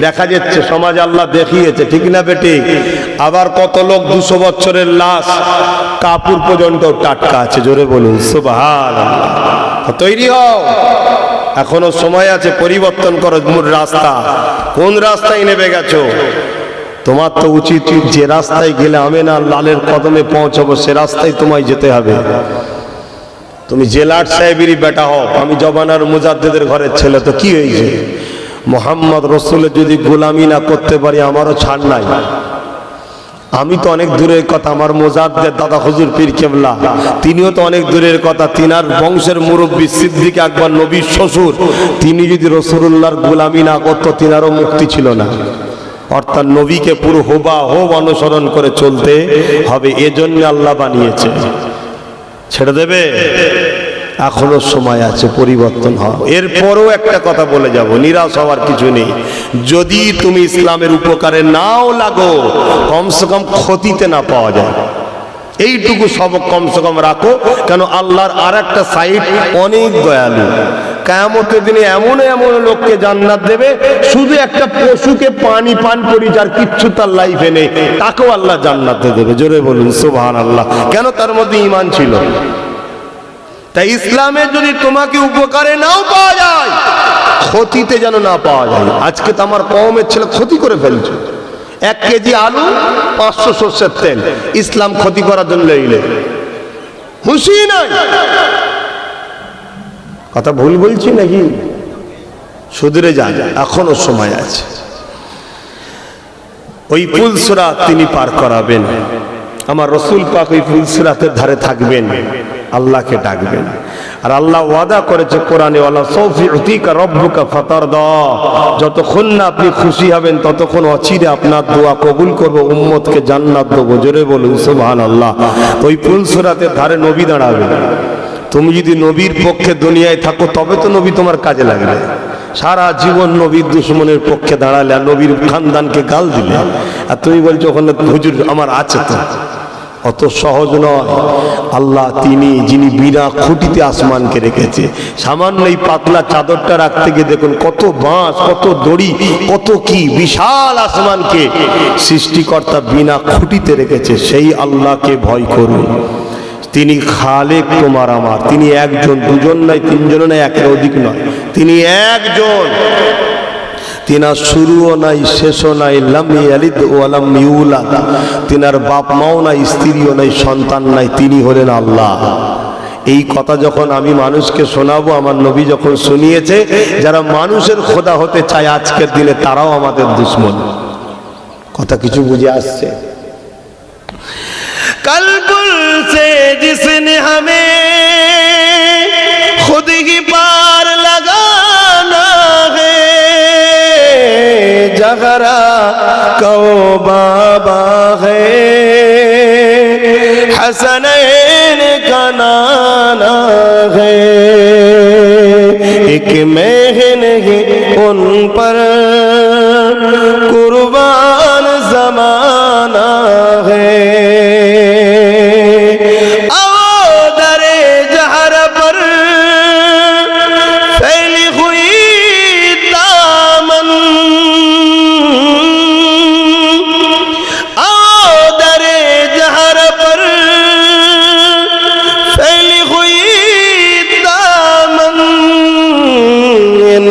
দেখা যাচ্ছে, সমাজ আল্লাহ দেখিয়েছে, ঠিক না বেটি? আবার কত লোক 200 বছরের লাশ, কাপড় পর্যন্ত টাটকা আছে। জোরে বলুন সুবহানাল্লাহ। তৈরি হও, এখনো সময় আছে, পরিবর্তন করো মূল রাস্তা। কোন রাস্তায় নেমে গেছো? তোমার তো উচিত যে রাস্তায় গেলে আমেনা লালের কদমে পৌঁছাবো, সে রাস্তায় তোমায় যেতে হবে। তুমি জেলার সাহেবেরই বেটা হও, আমি জবানার মুজাদ্দেদের ঘরের ছেলে, তো কি হয়েছে? মুহাম্মদ রাসূলের যদি গোলামি না করতে পারি, আমারও ছাড় নাই। আমি তো অনেক দূরের কথা, আমার মুজাদ্দেদ দাদা হুজুর পীর কেবলা তিনিও তো অনেক দূরের কথা। তিনার বংশের মুরব্বী সিদ্দিক আকবর নবীর শ্বশুর, তিনি যদি রাসূলুল্লাহর গোলামি না করতো, তিনারও মুক্তি ছিল না। অর্থাৎ নবীকে পুরো হুবহু অনুসরণ করে চলতে হবে, এজন্য আল্লাহ বানিয়েছে। ছেড়ে দেবে? এখনো সময় আছে, পরিবর্তন হয়। এরপরও একটা কথা বলে যাব, নিরাশ হওয়ার কিছু নেই। যদি তুমি ইসলামের উপকারে নাও লাগো, কমসে কম ক্ষতিতে না পাওয়া যায়, এইটুকু সবক কমসে কম রাখো। কেন আল্লাহর আর একটা সাইড অনেক দয়ালু। কিয়ামতের দিনে এমন এমন লোককে জান্নাত দেবে, শুধু একটা পশুকে পানি পান করি যার কিচ্ছু তার লাইফে নেই, তাকেও আল্লাহ জান্নাতে দেবে। জোরে বলুন সুবহানাল্লাহ। কেন? তার মধ্যে ঈমান ছিল। তাই ইসলামে যদি তোমাকে উপকারে নাও পাওয়া যায়, ক্ষতিতে যেন না পাওয়া যায়। আজকে তো আমার কওমের ছেলে ক্ষতি করে ফেলছে। 1 কেজি আলু 500 সরষের তেল, ইসলাম ক্ষতি করার জন্য এলে খুশি নাই। কথা ভুল বলছি নাকি? শুধরে যান, এখনো সময় আছে। ওই ফুলসিরাত তিনি পার করাবেন। আমার রাসূল পাক ওই ফুলসিরাতের ধারে থাকবেন, আল্লাহকে ডাকবেন। আর আল্লাহ ওয়াদা করেছে কোরআনে, ওয়ালা সাউফি ইউতিকা রাব্বুকা ফাতারদা, যতক্ষণ না আপনি খুশি হবেন ততক্ষণ অচিরে আপনার দোয়া কবুল করব, উম্মতকে জান্নাত দেবো। জোরে বলুন সুবহানাল্লাহ। ওই ফুলসিরাতের ধারে নবী দাঁড়াবে। তুমি যদি নবীর পক্ষে দুনিয়ায় থাকো তবে তো নবী তোমার কাজে লাগবে। সারা জীবন নবীর দুশমনের পক্ষে দাঁড়ালে আর নবীর খানদানকে গাল দিলে, আর তুমি বলছো ওখানে হুজুর আমার আছে, তো অত সহজ নয়। আল্লাহ তিনি যিনি বিনা খুঁটিতে আসমানকে রেখেছে, সামান্য এই পাতলা চাদরটা রাখতে গিয়ে দেখুন কত বাঁশ, কত দড়ি, কত কি বিশাল আসমানকে সৃষ্টিকর্তা বিনা খুঁটিতে রেখেছে। সেই আল্লাহকে ভয় করুন। তিনি খালেক তোমার আমার, তিনি একজন, দুজন নয়, তিনজন নয়, একের অধিক নয়, তিনি একজন। তিনার শুরুও নাই, শেষও নাই, লাম ইয়ালিদ ওয়া লাম ইউলাদ, তিনার বাপ মাও নাই, স্ত্রীও নাই, সন্তান নাই, তিনি হলেন আল্লাহ। এই কথা যখন আমি মানুষকে শোনাবো, আমার নবী যখন শুনিয়েছে, যারা মানুষের খোদা হতে চায় আজকের দিনে তারাও আমাদের দুশমন। কথা কিছু বুঝে আসছে? कल्बुल से जिसने हमें खुद ही पार लगाना है, जगरा को बाबा है, हसनैन का नाना है, एक महन है उन पर कुर्बान जमाना है,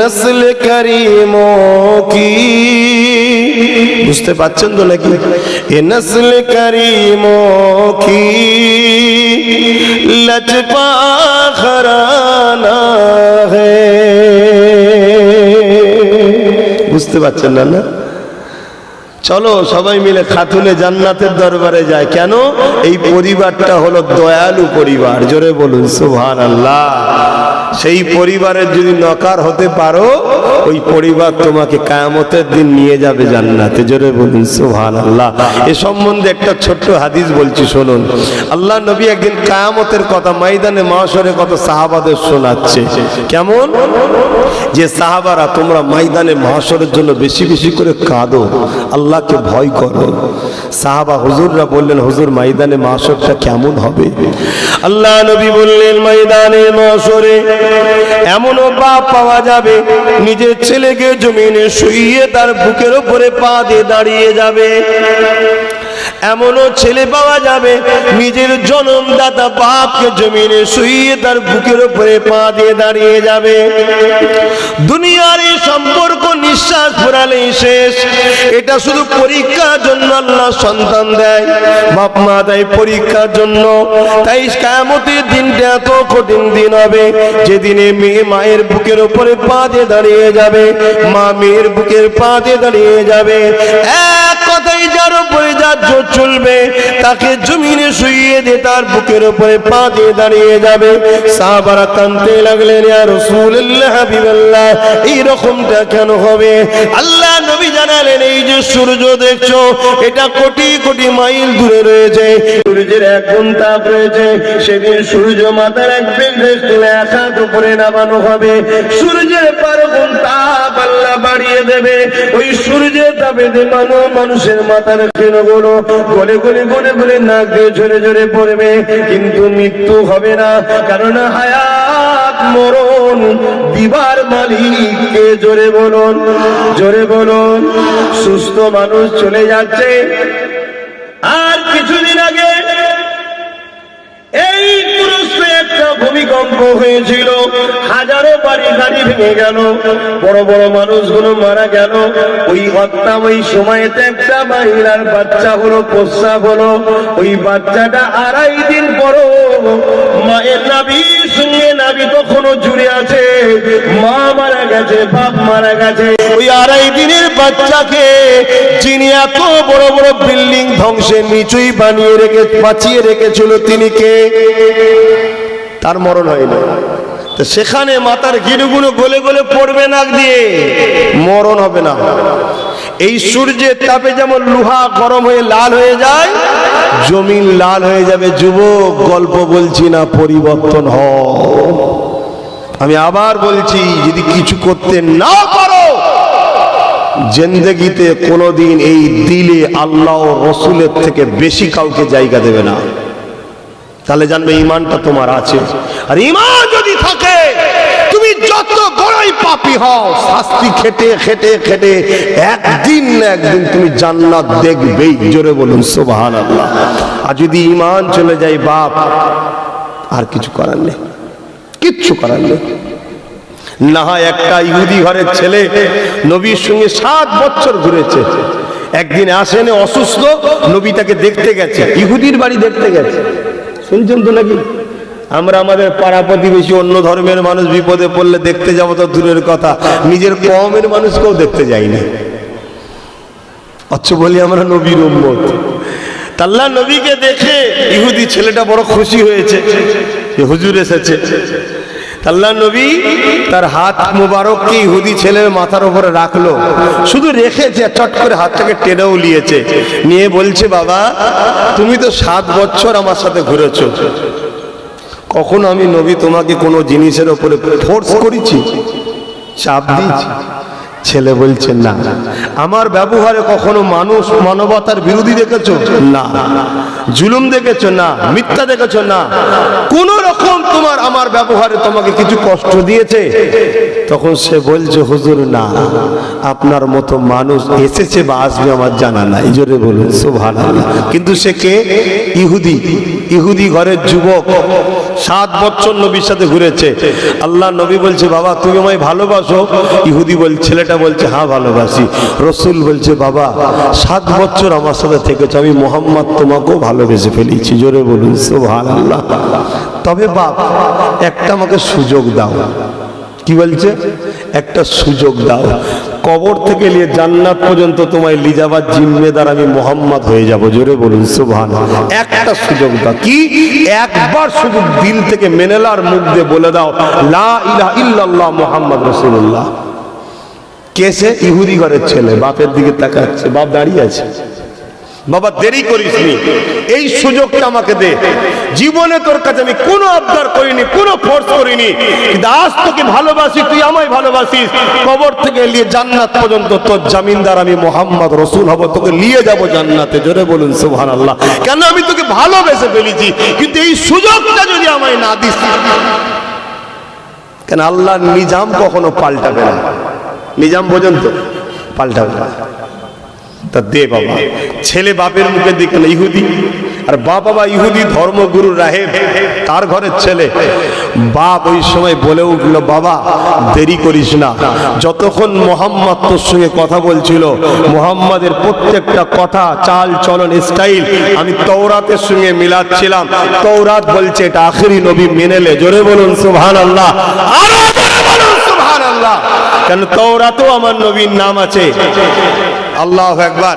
नस्ल करीमों की, बुझते पाচ্ছেন তো নাকি? ये नस्ल करीमों की लचपा खराना है। বুঝতে পাচ্ছেন না? চলো সবাই মিলে খাতুনে জান্নাতের দরবারে যায়। কেন? এই পরিবারটা হলো দয়ালু পরিবার। জোরে বলুন সুবহানাল্লাহ। সেই পরিবারের যদি নকার হতে পারো, ওই পরিবার তোমাকে কিয়ামতের দিন নিয়ে যাবে জান্নাতে। জোরে বলুন সুবহানাল্লাহ। এ সম্বন্ধে একটা ছোট্ট হাদিস বলছি, শুনুন। আল্লাহ নবী একদিন কিয়ামতের কথা ময়দানে মাহশরে কত সাহাবাদের শোনাচ্ছে। কেমন? যে সাহাবারা তোমরা ময়দানে মাহশরের জন্য বেশি বেশি করে কাঁদো, আল্লাহকে ভয় করো। সাহাবা হুজুররা বললেন, হুজুর ময়দানে মাহশরটা কেমন হবে? আল্লাহ নবী বললেন, ময়দানে মাহশরে এমনও বাপ পাওয়া যাবে নিজের ছেলেকে জমিনে শুইয়ে তার বুকের উপরে পা দিয়ে দাঁড়িয়ে যাবে। এমনও ছেলে পাওয়া যাবে নিজের জন্মদাতা বাপকে জমিনে শুইয়ে তার বুকের উপরে পা দিয়ে দাঁড়িয়ে যাবে। দুনিয়ার এই সম্পর্ক নিঃশ্বাস ফুরালেই শেষ। এটা শুধু পরীক্ষার জন্য আল্লাহ সন্তান দেয়, বাপ মা দেয় পরীক্ষার জন্য। তাই কিয়ামতের দিনটা এত কঠিন দিন হবে, যেদিনে মেয়ে মায়ের বুকের উপরে পা দিয়ে দাঁড়িয়ে যাবে, মা মেয়ের বুকের পা দিয়ে দাঁড়িয়ে যাবে। এক কথাই যার উপরে যার জোর চলবে তাকে জমিনে শুইয়ে দিয়ে তার বুকের উপরে পা দিয়ে দাঁড়িয়ে যাবে। সাহাবারা কাঁদতে লাগলেন, ইয়া রাসূলুল্লাহ হাবিবাল্লাহ, এই রকমটা কেন হবে? হবে। আল্লাহ নবী জানালেন এই যে সূর্য দেখছো এটা কোটি কোটি মাইল দূরে রয়েছে, সূর্যের এক গুণ তাপ রয়েছে। সেদিন সূর্য মাথার এক বিঘ্নেশ তুলে এক হাত উপরে নামানো হবে, সূর্যের 12 গুণ তাপ আল্লাহ বাড়িয়ে দেবে। ওই সূর্যের তাপে মানুষের মাথার ক্ষীণগুলো গলে গলে গলে গলে নাক দিয়ে ঝরে ঝরে পড়বে, কিন্তু মৃত্যু হবে না। কারণ হায়াত মরণ দিবার মালিককে। জোরে বলুন, জোরে বলুন। সুস্থ মানুষ চলে যাচ্ছে। আর কিছুদিন আগে এই তুরস্কে একটা ভূমিকম্প হয়েছিল, হাজারো বাড়ি গাড়ি ভেঙে গেল, বড় বড় মানুষগুলো মারা গেল। ওই হত্যা ওই সময়তে একটা মহিলার বাচ্চা হলো, প্রস্রাব হলো। ওই বাচ্চাটা 2.5 দিন পরও মায়ের নাভির সঙ্গে নাভি তখনও জুড়ে আছে। মা মারা গেছে, বাপ মারা গেছে। ওই 2.5 দিনের বাচ্চাকে যিনি এত বড় বড় বিল্ডিং ধ্বংসের নিচুই বাঁচিয়ে রেখেছিল তিনি কে? তার মরণ হয়নি। তো সেখানে মাথার গিরুগুলো গলে গলে পড়বে নাক দিয়ে, মরণ হবে না। এই সূর্যের তাপে যেমন লোহা গরম হয়ে লাল হয়ে যায়, জমিন লাল হয়ে যাবে। যুবক, গল্প বলছি না, পরিবর্তন হও। আমি আবার বলছি, যদি কিছু করতে না পারো জিন্দেগিতে কোনোদিন এই দিলে আল্লাহ ও রসুলের থেকে বেশি কাউকে জায়গা দেবে না। তাহলে জানবে ঈমানটা তোমার আছে। আর ঈমান যদি থাকে, তুমি যত বড়ই পাপী হও, শাস্তি খেটে খেটে খেটে একদিন না একদিন তুমি জান্নাত দেখবেই। জোরে বলুন সুবহানাল্লাহ। আর যদি ঈমান চলে যায় বাপ, আর কিছু করার নেই, কিচ্ছু করার নেই। না হয় একটা ইহুদি ঘরের ছেলে নবীর সঙ্গে 7 বছর ঘুরেছে, একদিন আসেনে অসুস্থ, নবী তাকে দেখতে গেছে, ইহুদির বাড়ি দেখতে গেছে। শুনছেন তো নাকি? আমরা আমাদের পাড়া প্রতিবেশী অন্য ধর্মের মানুষ বিপদে পড়লে দেখতে যাবো তো দূরের কথা, নিজের কওমের মানুষকেও দেখতে যাই না। আচ্ছা বলি আমরা নবীর উম্মত। আল্লাহ নবীকে দেখে ইহুদি ছেলেটা বড় খুশি হয়েছে যে হুজুর এসেছে। আল্লাহ নবী তার হাত মুবারককে ইহুদি ছেলের মাথার উপরে রাখলো, শুধু রেখেছে, চট করে হাতটাকে টেনেও নিয়েছে, নিয়ে বলছে, বাবা তুমি তো 7 বছর আমার সাথে ঘুরেছো, কখনো আমি নবী তোমাকে কোনো জিনিসের উপরে ফোর্স করেছি, চাপ দিয়েছি? ছেলে বলছে না। আমার ব্যবহারে কখনো মানুষ মানবতার বিরোধী দেখেছো? না। জুলুম দেখেছো? না। মিথ্যা দেখেছো? না। কোন রকম তোমার আমার ব্যবহারে তোমাকে কিছু কষ্ট দিয়েছে? তখন সে বলছে, হুজুর না, আপনার মতো মানুষ এসেছে বা আসবে আমার জানা নাই। জোরে বলুন সুবহানাল্লাহ। কিন্তু সে কে? ইহুদি, ইহুদি ঘরের যুবক, 7 বছর নবীর সাথে ঘুরেছে। আল্লাহ নবী বলছে, বাবা তুমি আমায় ভালোবাসো? ইহুদি ছেলেটা বলছে, হ্যাঁ ভালোবাসি। রসুল বলছে, বাবা 7 বছর আমার সাথে থেকেছো, আমি মোহাম্মদ তোমাকেও ভালোবেসে ফেলেছি। জোরে বলুন সুবহানাল্লাহ। তবে বাপ একটা আমাকে সুযোগ দাও। কি বলছে? একটা সুযোগ দাও, কবর থেকে নিয়ে জান্নাত পর্যন্ত তোমায় নিয়ে যাবার জিম্মেদার আমি মোহাম্মদ হয়ে যাব। জোরে বলুন সুবহানাল্লাহ। একটা সুযোগ দাও। কি? একবার শুধু দিল থেকে মেনে নাও আর মুখ দিয়ে বলে দাও, লা ইলাহা ইল্লাল্লাহ মুহাম্মদ রাসূলুল্লাহ। কেসে? ইহুদি ঘরের ছেলে, বাপের দিকে তাকাচ্ছে, বাপ দাঁড়িয়ে আছে। বাবা দেরি করিসনি, এই সুযোগটা আমাকে দে। জীবনে তোর কাছে আমি কোনো আবদার করিনি, কোনো ফোর্স করিনি, কিন্তু আজ তোকে ভালোবাসি, তুই আমায় ভালোবাসিস, কবর থেকে নিয়ে জান্নাত পর্যন্ত তোর জামিনদার আমি মোহাম্মদ রসুল হব, তোকে নিয়ে যাব জান্নাতে। জোরে বলুন সুবহানাল্লাহ। কেন? আমি তোকে ভালোবেসে ফেলেছি, কিন্তু এই সুযোগটা যদি আমায় না দিস, কেন আল্লাহর নিজাম কখনো পাল্টাবে না। নিজাম পর্যন্ত পাল্টাবে না। তা দে বাবা। ছেলে বাপের মুখের দিকে না, ইহুদি, আর বাবা ইহুদি ধর্মগুরু রাহেব, তার ঘরের ছেলে। বাপ ওই সময় বলে উঠল, বাবা দেরি করিস না। যতক্ষণ মোহাম্মদ তোর সঙ্গে কথা বলছিল, মোহাম্মদের প্রত্যেকটা কথা, চাল চলন, স্টাইল আমি তওরাতের সঙ্গে মিলাচ্ছিলাম। তওরাত বলছে এটা আখেরি নবী, মেনে নে। জোরে বলুন সুবহানাল্লাহ। আরো জোরে বলুন সুবহানাল্লাহ। কেন? তওরাতেও আমার নবীর নাম আছে। আল্লাহু আকবার।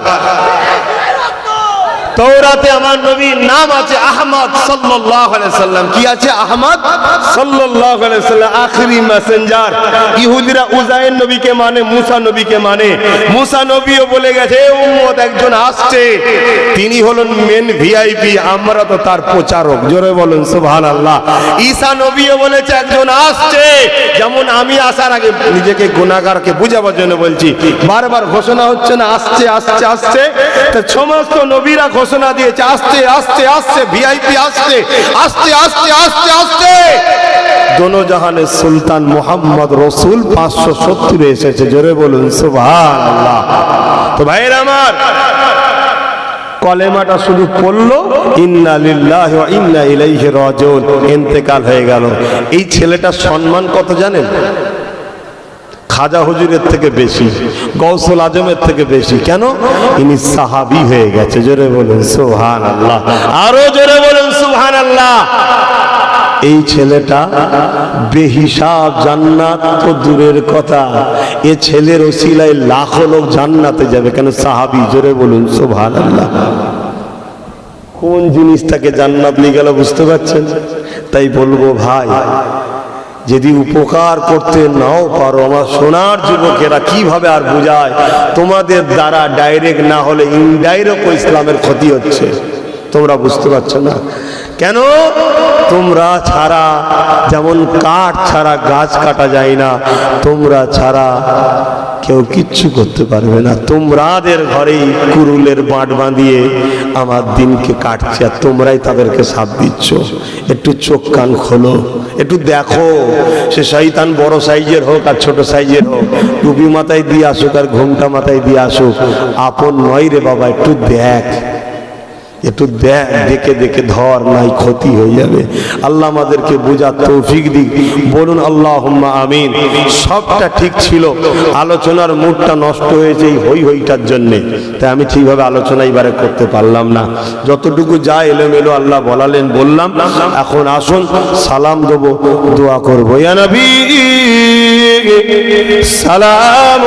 তৌরাতে আমার নবীর নাম আছে আহমদ সাল্লাল্লাহু আলাইহি সাল্লাম। কি আছে? আহমদ সাল্লাল্লাহু আলাইহি সাল্লাম, আখেরি মেসেঞ্জার। ইহুদিরা উজাইর নবীকে মানে, মুসা নবীকে মানে। মুসা নবীও বলে গেছে উম্মত একজন আসছে, তিনি হলেন মেন ভিআইপি, আমরা তো তার প্রচারক। জোরে বলুন সুবহানাল্লাহ। ঈসা নবীও বলেছে একজন আসছে, যেমন আমি আসার আগে নিজেকে গুনাহগারকে বুঝাবার জন্য বলছি, বারবার ঘোষণা হচ্ছে না আসছে আসছে আসছে, তো সমস্ত নবীরা ঘোষণা দিয়েছে আসছে আসছে আসছে, ভিআইপি আসছে আসছে আসছে আসছে আসছে। দোনো জাহানের সুলতান মুহাম্মদ রসুল 570 এসেছে। জোরে বলুন সুবহানাল্লাহ। তো ভাইরা আমার, কলেমাটা শুধু পড়লো, ইন্না লিল্লাহি ওয়া ইন্না ইলাইহি রাজিউন, ইন্তেকাল হয়ে গেল। এই ছেলেটার সম্মান কত জানেন? খাজা হুজুরের থেকে বেশি, গৌসুল আজমের থেকে বেশি। কেন? ইনি সাহাবী হয়ে গেছে। জোরে বলুন সুবহানাল্লাহ, আরো জোরে বলুন সুবহানাল্লাহ। এই ছেলেটা বেহিসাব জান্নাত তো দূরের কথা, এ ছেলের ওসিলায় লাখো লোক জান্নাতে যাবে। কেন? সাহাবী। জোরে বলুন সুবহানাল্লাহ। কোন জিনিসটাকে জান্নাত নিয়ে গেল বুঝতে পারছেন? তাই বলবো ভাই, যদি উপকার করতে নাও পারো, আমার সোনার যুবকেরা কিভাবে আর বুঝায়, তোমাদের দ্বারা ডাইরেক্ট না হলে ইনডাইরেক্ট ইসলামের ক্ষতি হচ্ছে, তোমরা বুঝতে পারছো না। কেন? তোমরা ছাড়া, যেমন কাঠ ছাড়া গাছ কাটা যায় না, তোমরা ছাড়া কেউ কিচ্ছু করতে পারবে না। তোমরাদের ঘরেই কুরুলের বাঁট বাঁধিয়ে আমার দিনকে কাটছে, আর তোমরাই তাদেরকে সাথ দিচ্ছ। একটু চোখ কান খোলো, একটু দেখো, সে শয়তান বড় সাইজের হোক আর ছোট সাইজের হোক, টুপি মাথায় দিয়ে আসুক আর ঘোমটা মাথায় দিয়ে আসুক, আপন নয় রে বাবা। একটু দেখ, একটু দেখ, দেখে দেখে ধর, নাই ক্ষতি হয়ে যাবে। আল্লাহ আমাদেরকে বোঝার তৌফিক দিক। বলুন আল্লাহুম্মা আমিন। সবটা ঠিক ছিল, আলোচনার মুডটা নষ্ট হয়েছে এই হই হইটার জন্যে, তাই আমি ঠিকভাবে আলোচনা এবারে করতে পারলাম না। যতটুকু যা এলোমেলো আল্লাহ বলালেন বললাম। এখন আসুন সালাম দেবো, দোয়া করবো। ইয়া নবী সালাম।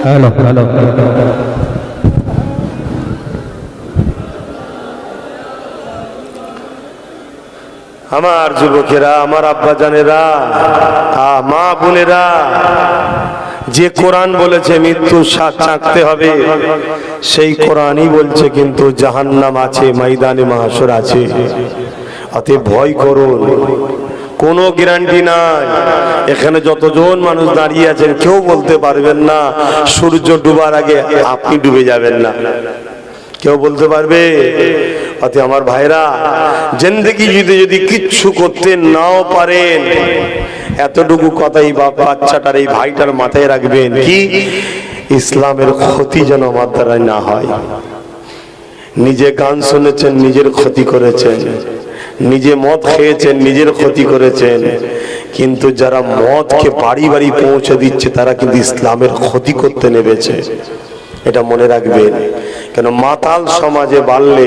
Hello hello. আমার যুবকেরা, আমার আব্বা জানেরা, মা বোনেরা, যে কোরআন বলেছে মৃত্যুর স্বাদ চাখতে হবে, সেই কোরআনই বলছে কিন্তু জাহান্নাম আছে, ময়দানে মাহশর আছে। অতএব ভয় করুন, কোনো গ্যারান্টি নাই। এখানে যতজন মানুষ দাঁড়িয়ে আছেন কেউ বলতে পারবেন না সূর্য ডুবার আগে আপনি ডুবে যাবেন না, কেউ বলতে পারবে? অতএব আমার ভাইরা, জিন্দেগি যদি কিচ্ছু করতে নাও পারেন, এতটুকু কথাই বাচ্চাটার, এই ভাইটার মাথায় রাখবেন, কি ইসলামের ক্ষতি যেন আমার দ্বারা না হয়। নিজে গান শুনেছেন, নিজের ক্ষতি করেছেন, নিজে মদ খেয়েছেন, নিজের ক্ষতি করেছেন, কিন্তু যারা মদকে বাড়ি বাড়ি পৌঁছে দিচ্ছে তারা কিন্তু ইসলামের ক্ষতি করতে নেমেছে। এটা মনে রাখবেন। কেন? মাতাল সমাজে বাড়লে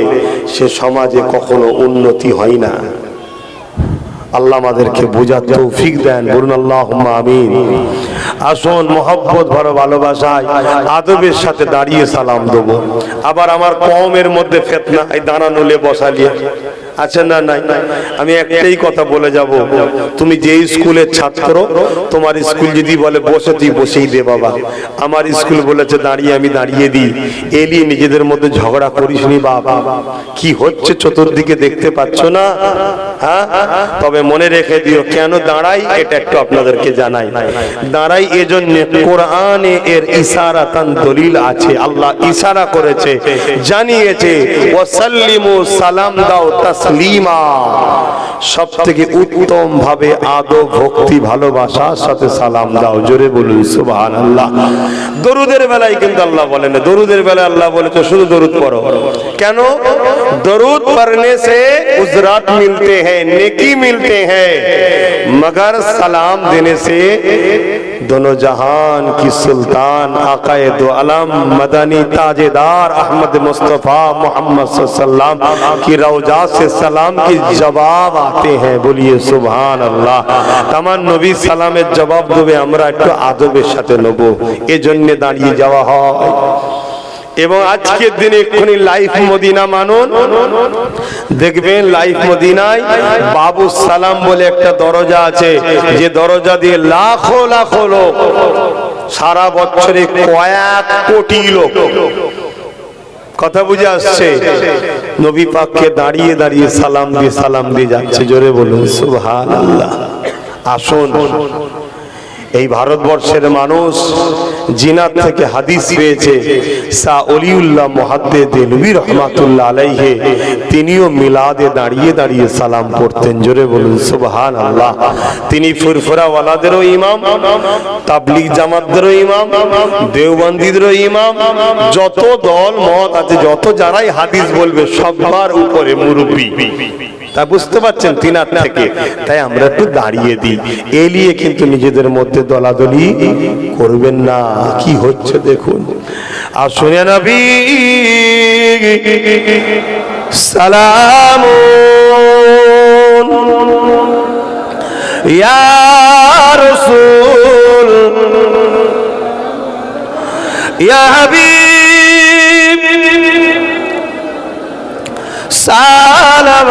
সে সমাজে কখনো উন্নতি হয় না। আল্লাহ আমাদেরকে বোঝার তৌফিক দেন। বলুন আল্লাহুম্মা আমিন। আসুন মহব্বত ভরা ভালোবাসায় আদবের সাথে দাঁড়িয়ে সালাম দেবো। আবার আমার কওমের মধ্যে ফিতনা, এই দাঁড়ানো লে বসালিয়ে আছে না নাই? আমি একটাই কথা বলে যাব, তুমি যে স্কুলের ছাত্র, তোমার স্কুল যদি বলে বসে, তুই বসেই দে বাবা। আমার স্কুল বলেছে দাঁড়িয়ে, আমি দাঁড়িয়ে দিই। এলিয়ে নিজেদের মধ্যে ঝগড়া করিস নি বাবা। কি হচ্ছে চতুর্দিকে দেখতে পাচ্ছ না? হ্যাঁ, তবে মনে রেখে দিও কেন দাঁড়াই, এটা একটু আপনাদেরকে জানাই। দাঁড়াই এজন্য, কোরআনে এর ইশারাতান দলিল আছে। আল্লাহ ইশারা করেছে, জানিয়েছে, ওয়াসাল্লিমু, সালাম দাও, তাসলিমা, সব থেকে উত্তম ভাবে আদব, ভক্তি, ভালোবাসার সাথে সালাম দাও। জোরে বলুন সুবহানাল্লাহ। দরুদের বেলায় কিন্তু আল্লাহ বলেন, দরুদের বেলায় আল্লাহ বলেছে শুধু দরুদ পড়ো। কেন? দরুদ পড়নে সে উজরাত মিলতে हैं, नेकी मिलते हैं, मगर सलाम देने से दोनों जहान की सुल्तान आकाए दो अलम मदनी ताजेदार अहमद मुस्तफ़ा मोहम्मद सल्लल्लाहु अलैहि वसल्लम की रौजा से सलाम की जवाब आते हैं। बोलिए सुभान अल्लाह। तमाम नबी सलामेर जवाब देबे আমরা একটু আদবের সাথে নেব, এজন্য দাঁড়িয়ে যাওয়া হয়। এবং আজকের দিনে এক্ষুনি লাইফ মদিনা মানুন, দেখবেন লাইফ মদিনায় বাবু সালাম বলে একটা দরজা আছে, যে দরজা দিয়ে লাখো লাখো লোক সারা বছরে কয়েক কোটি লোক, কথা বুঝে আসছে, নবী পাককে দাঁড়িয়ে দাঁড়িয়ে সালাম দিয়ে যাচ্ছে। জোরে বলুন সুবহানাল্লাহ। আসুন, এই ভারতবর্ষের মানুষ জিনাত থেকে হাদিস পেয়েছে, শাহ ওলিউল্লাহ মুহাদ্দিস দেলভী রহমাতুল্লাহ আলাইহি তিনিও মিলাদে দাঁড়িয়ে দাঁড়িয়ে সালাম পড়তেন। জোরে বলুন সুবহানাল্লাহ। তিনি ফুরফুরা ওয়ালাদেরও ইমাম, তাবলীগ জামাতদেরও ইমাম, দেওবন্দীদেরও ইমাম, যত দল মত আছে, যত যারাই হাদিস বলবে সবার উপরে মুরব্বী। তা বুঝতে পারছেন তিনার থেকে, তাই আমরা একটু দাঁড়িয়ে দিই। এলিয়ে কিন্তু নিজেদের মধ্যে দলাদলি করবেন না। কি হচ্ছে দেখুন। আর শুনে নবী সালাম ইয়া রাসূল ইয়া হাবিব সালাম।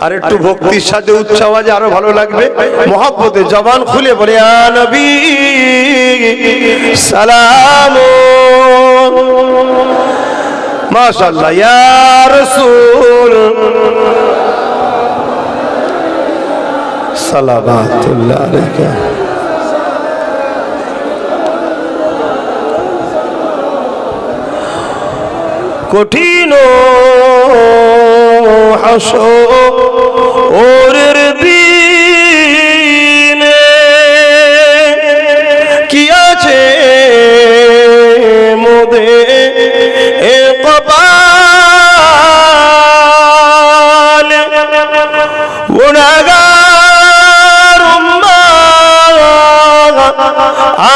আর একটু ভক্তির সাথে উচ্চ আওয়াজে আরো ভালো লাগবে, মহব্বতে জবান খুলে বলে ইয়া নবী সালাম, মাশাআল্লাহ, ইয়া রাসূল সালাওয়াতুল্লাহ আলাইকা। কঠিন হাসরের দিনে কি আছে মোদের কপালে, গুনাহগার উম্মাহ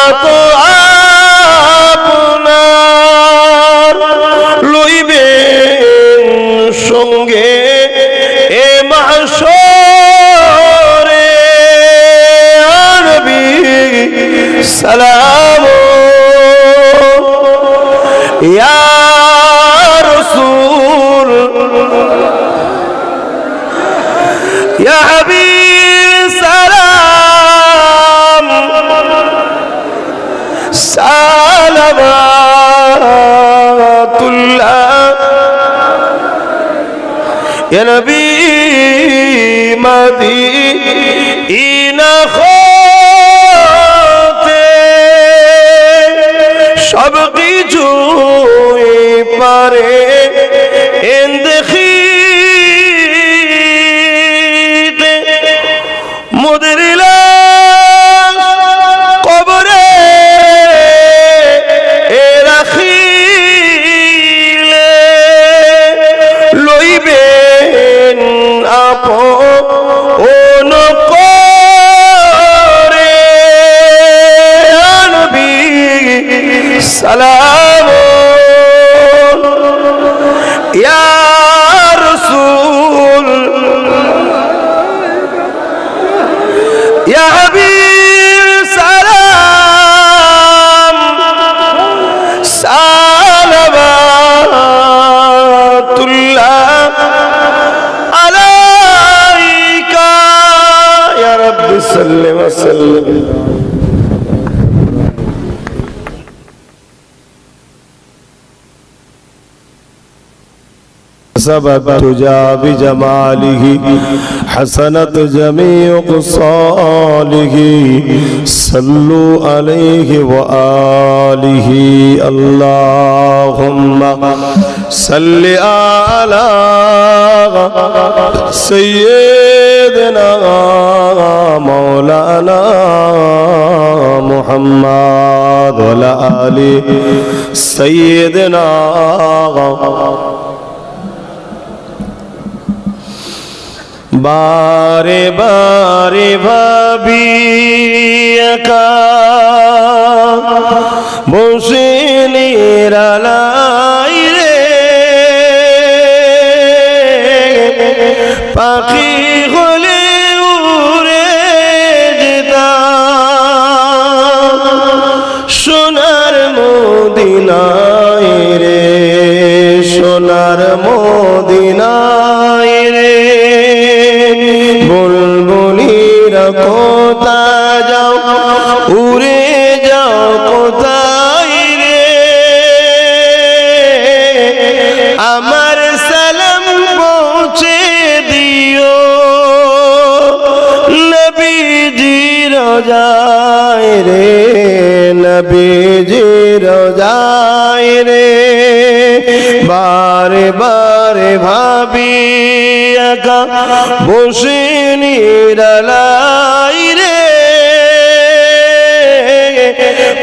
আতো আপনার লইবেন সঙ্গে এ মাহশরে। নবী সালাম ইয়া রাসূল ইয়া হাবিব সালাম সালাওয়াতুল্লাহ ইয়া নবী মদিনা হতে সব কিছু পারে দেখিতে, মোদের কবরে রাখিলে লইবেন আপন করে। নবী সালাম ইয়া রাসূল ইয়া হাবিব সালাম সালাওয়াতুল্লাহ আলাইকা ইয়া রাব্বি সাল্লি ওয়া সাল্লিম। سبت تجا بجماله حسنت جميع خصاله صلوا عليه وآله اللهم صل على سيدنا مولانا محمد وعلى آل سيدنا বারে বারে ভাবি একা বসে নিরালাই রে, পাখি হলে উড়ে যেতাম সোনার মদিনায় রে, সোনার মদিনায় রে। বুলবুলিরা কোথায় যাও, উড়ে যাও কোথায় রে, আমার সালাম পৌঁছে দিও নবীজি রোজায় রে, নবীজি রোজায় রে। বারে বারে ভাবি একা বসে নিরালাই রে,